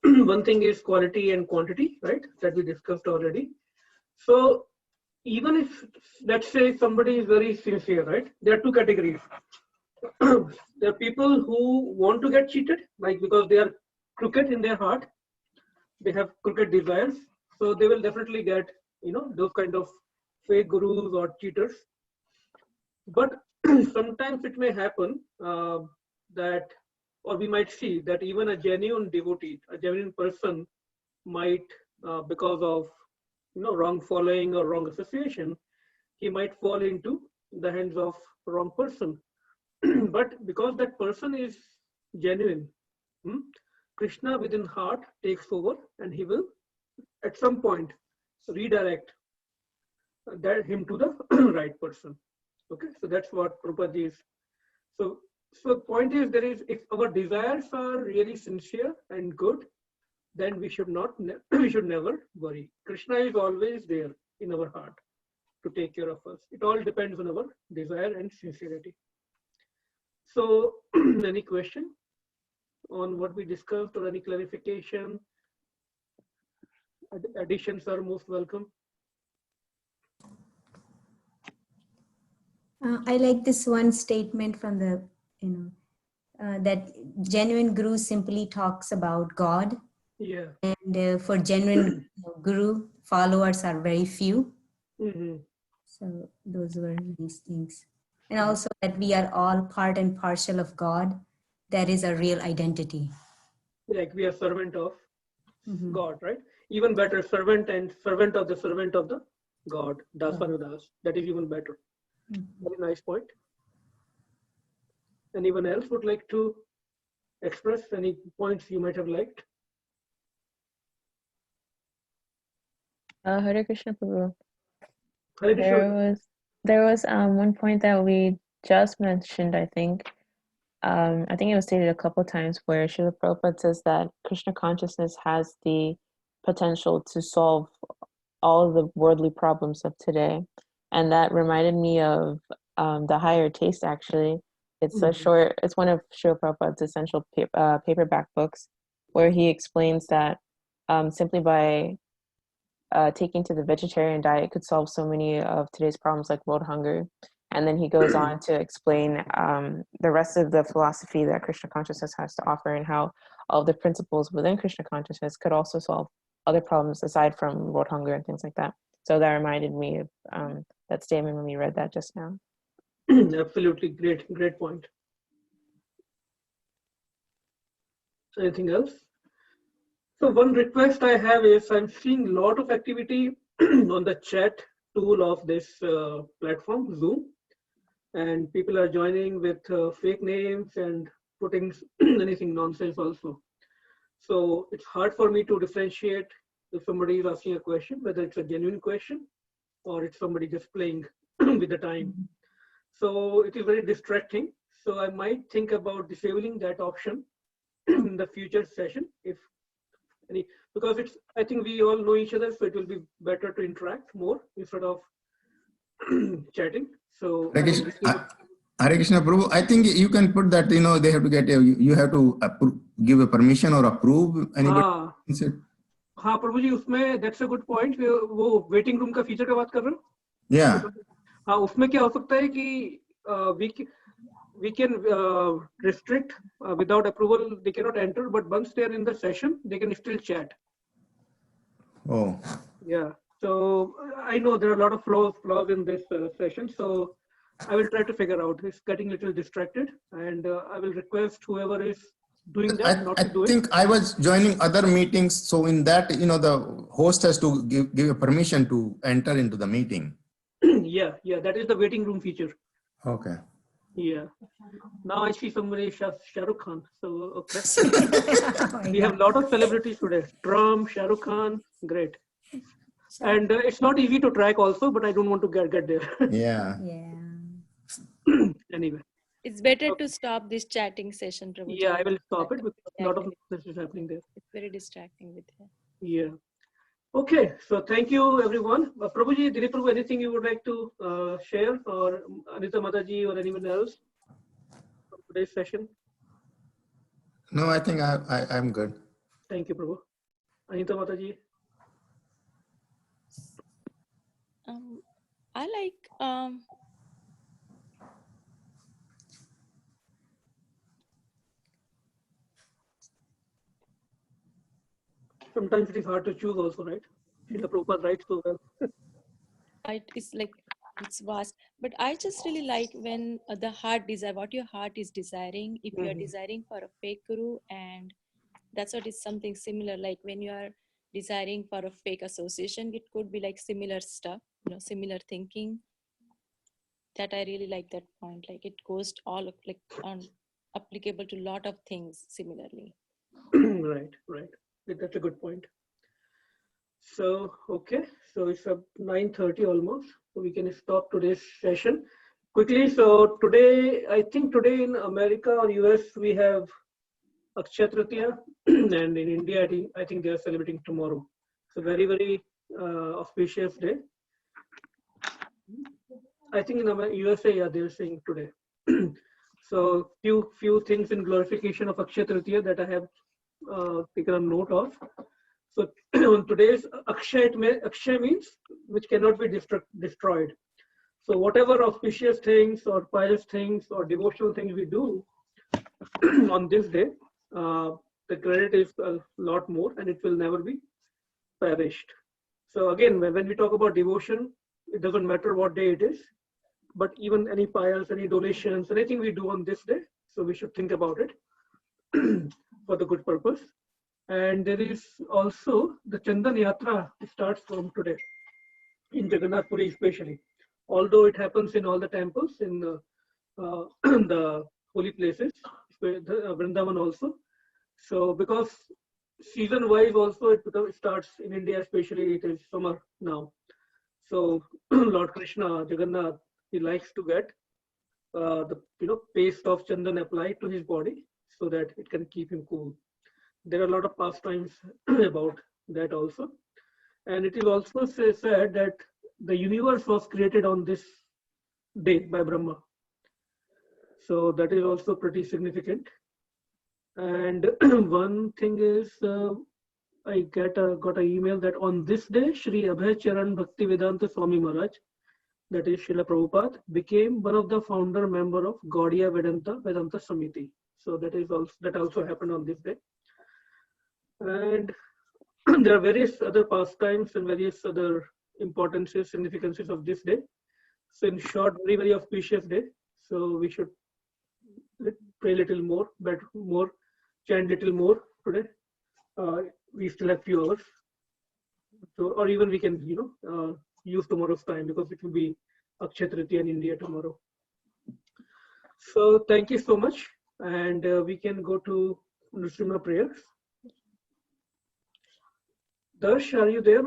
One thing is quality and quantity, right? That we discussed already. So even if, let's say, somebody is very sincere, right? There are two categories. There are people who want to get cheated, like because they are crooked in their heart, they have crooked desires, so they will definitely get, those kind of fake gurus or cheaters. But sometimes it may happen that, or we might see that even a genuine devotee, a genuine person might, because of wrong following or wrong association, he might fall into the hands of wrong person. But because that person is genuine, Krishna within heart takes over, and he will at some point redirect him to the right person. Okay, so that's what Prabhupada is. So the point is, if our desires are really sincere and good, then we should not we should never worry. Krishna is always there in our heart to take care of us. It all depends on our desire and sincerity. So any question on what we discussed or any clarification? Additions are most welcome. I like this one statement from the, that genuine guru simply talks about God. Yeah. And for genuine guru, followers are very few. Mm-hmm. So those were nice things. And also that we are all part and parcel of God. That is a real identity. Like we are servant of God, right? Even better, servant and servant of the God, Dasanudas. That is even better. Very nice point. Anyone else would like to express any points you might have liked? Hare Krishna Prabhu. Hare Krishna. There was one point that we just mentioned, I think. I think it was stated a couple of times where Srila Prabhupada says that Krishna consciousness has the potential to solve all of the worldly problems of today. And that reminded me of The Higher Taste, actually. It's it's one of Srila Prabhupada's essential paperback books, where he explains that simply by taking to the vegetarian diet could solve so many of today's problems like world hunger. And then he goes on to explain the rest of the philosophy that Krishna consciousness has to offer and how all the principles within Krishna consciousness could also solve other problems aside from world hunger and things like that. So that reminded me of that statement when we read that just now. Absolutely, great point. Anything else? So one request I have is I'm seeing a lot of activity on the chat tool of this platform, Zoom, and people are joining with fake names and putting anything nonsense also. So it's hard for me to differentiate if somebody is asking a question, whether it's a genuine question or it's somebody just playing with the time. So it is very distracting. So I might think about disabling that option in the future session, if any, because it's, I think we all know each other, so it will be better to interact more instead of chatting. So Hare Krishna Prabhu, I think you can put that, they have to get, you have to give a permission or approve anybody. हाँ प्रभु जी, उसमें that's a good point. वो waiting room का feature का बात कर रहे हो? Yeah. हाँ, उसमें क्या हो सकता है कि we can restrict without approval, they cannot enter, but once they are in the session, they can still chat. Oh. Yeah. So I know there are a lot of flaws in this session. So I will try to figure out. It's getting a little distracted, and I will request whoever is doing that not to do it. I think I was joining other meetings, so in that, the host has to give a permission to enter into the meeting. Yeah, that is the waiting room feature. Okay. Yeah. Now I see somebody, Shah Rukh Khan. So okay. We have a lot of celebrities today. Trump, Shah Rukh Khan, great. And it's not easy to track also, but I don't want to get there. Yeah. Anyway. It's better to stop this chatting session, Prabhuji. Yeah, I will stop it because a lot of this is happening there. It's very distracting with her. Yeah. Okay, so thank you everyone. Prabhuji, Dilip Prabhu, anything you would like to share, or Anita Mataji or anyone else from today's session? No, I think I'm good. Thank you, Prabhu. Anita Mataji. I like sometimes it is hard to choose also, right? Srila Prabhupada writes so well. it's like, it's vast, but I just really like when the heart desire, what your heart is desiring. If you are desiring for a fake guru, and that's what is something similar, like when you are desiring for a fake association, it could be like similar stuff, similar thinking. That I really like that point. Like it goes to all of, like on applicable to a lot of things similarly. Right. That's a good point. So, okay. So it's 9:30 almost. So we can stop today's session quickly. So today, I think today in America or US, we have Akshaya Tritiya, and in India, I think they are celebrating tomorrow. So very, very auspicious day. I think in USA, yeah, they're saying today. So few things in glorification of Akshaya Tritiya that I have taken a note of. So on today's Akshaya means which cannot be destroyed. So whatever auspicious things or pious things or devotional things we do on this day, the credit is a lot more and it will never be perished. So again, when we talk about devotion, it doesn't matter what day it is, but even any pious, any donations, anything we do on this day, so we should think about it for the good purpose. And there is also the Chandan Yatra starts from today in Jagannath Puri especially. Although it happens in all the temples in the holy places, Vrindavan also. So because season-wise also it starts in India, especially it is summer now. So Lord Krishna, Jagannath, he likes to get the paste of Chandan applied to his body so that it can keep him cool. There are a lot of pastimes about that also. And it is also said that the universe was created on this day by Brahma. So that is also pretty significant. And one thing is, I got an email that on this day, Shri Abhay Charan Bhakti Vedanta Swami Maharaj, that is Srila Prabhupada, became one of the founder member of Gaudiya Vedanta Samiti. So that also happened on this day. And there are various other pastimes and various other importances, significances of this day. So in short, very, very auspicious day. So we should pray a little more, more, chant little more today. We still have few hours. So, or even we can, use tomorrow's time because it will be Akshaya Tritiya in India tomorrow. So thank you so much. And we can go to Nrsimha prayers. Darsh, are you there?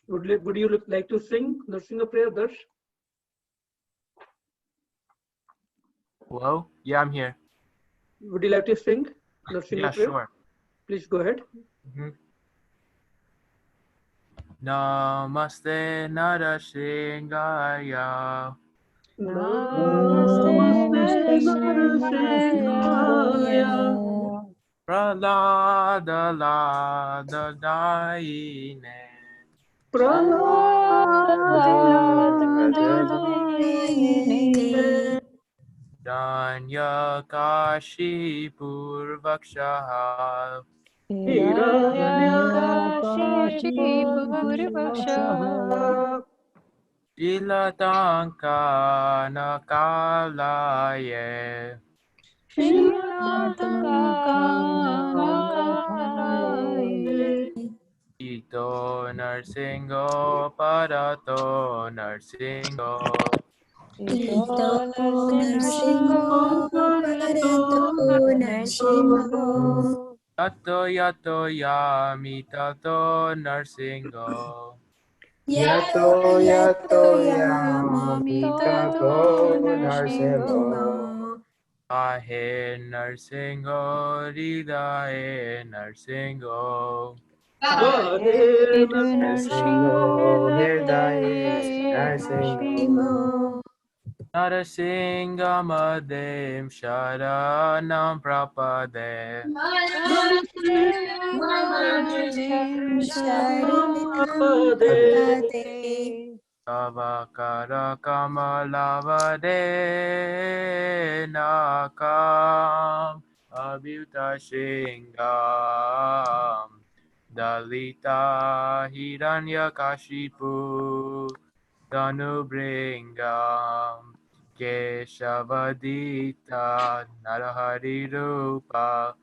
Would you like to sing Nrsimha prayer, Darsh? Hello? Yeah, I'm here. Would you like to sing Nrsimha Yeah, prayer? sure. Please go ahead. Namaste Narasingaya. Namaste Narasingaya. Pralada Lada Daine. Danya Kashi Purvaksha. Shilatanka Nakalaye. Ito Narsingo Parato Narsingo. Ito Narsingo Parato Narsingo. Yato Yato Yamitato Narsingo. Yato yato yamamitato narsingo. Ahe Narsingo Ridae Narsingo. Narsingo hirdaye narsingo. Narasingamadim Sharanam Prapade. Avakara Kamalavade Nakam Abhyuta Shingam Dalita Hiranyakashipu Danubringam Keshavadita Narahari Rupa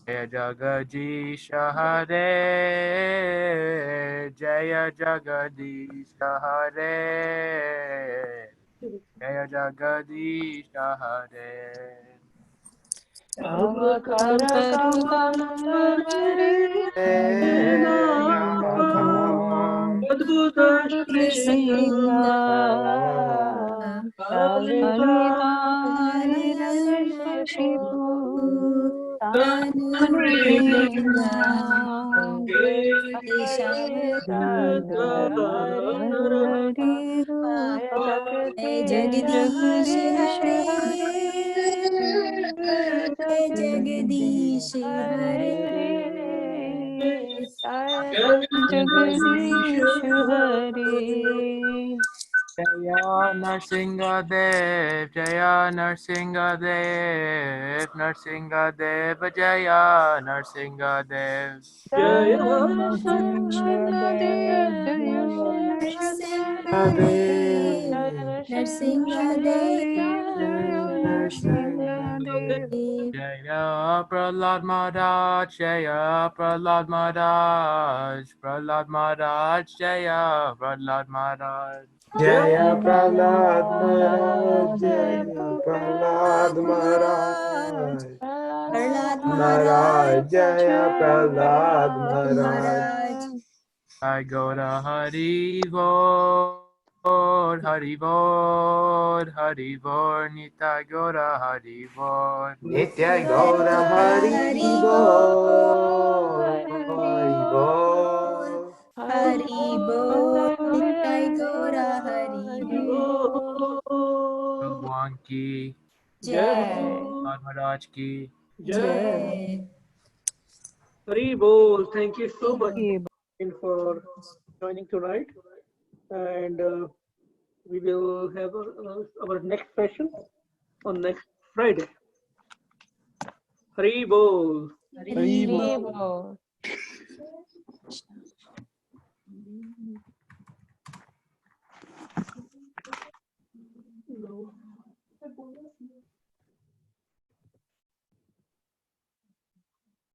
Jaya Jagadisha Hare Jaya Jagadisha Hare Jaya Jagadisha Hare Jagdish Hare, Jagdish Hare, Jaya Narsinga Dev, Jaya Narsinga Dev, Narsinga Dev, Jaya Narsinga Dev. Jaya Jaya Prahlad Maharaj, Jaya Prahlad Maharaj, Prahlad Maharaj, Jaya Prahlad Maharaj. Jaya Prahlad Maharaj, Jaya Prahlad Maharaj. Maharaj, Jaya Prahlad Maharaj. I go to Hari Vor, Hari Vor, Hari Vor, Nitya Gora Hari Vor. Nitya Gaura Hari Bol, Hari Bol. Hari Bol, Nitai Gaura Hari Bol. Bhagwan ki, Jai, Maharaj ki. Jai. Hari Bol. Thank you so much for joining tonight. And we will have our next session on next Friday. Hari Bol. Haribo. Haribo.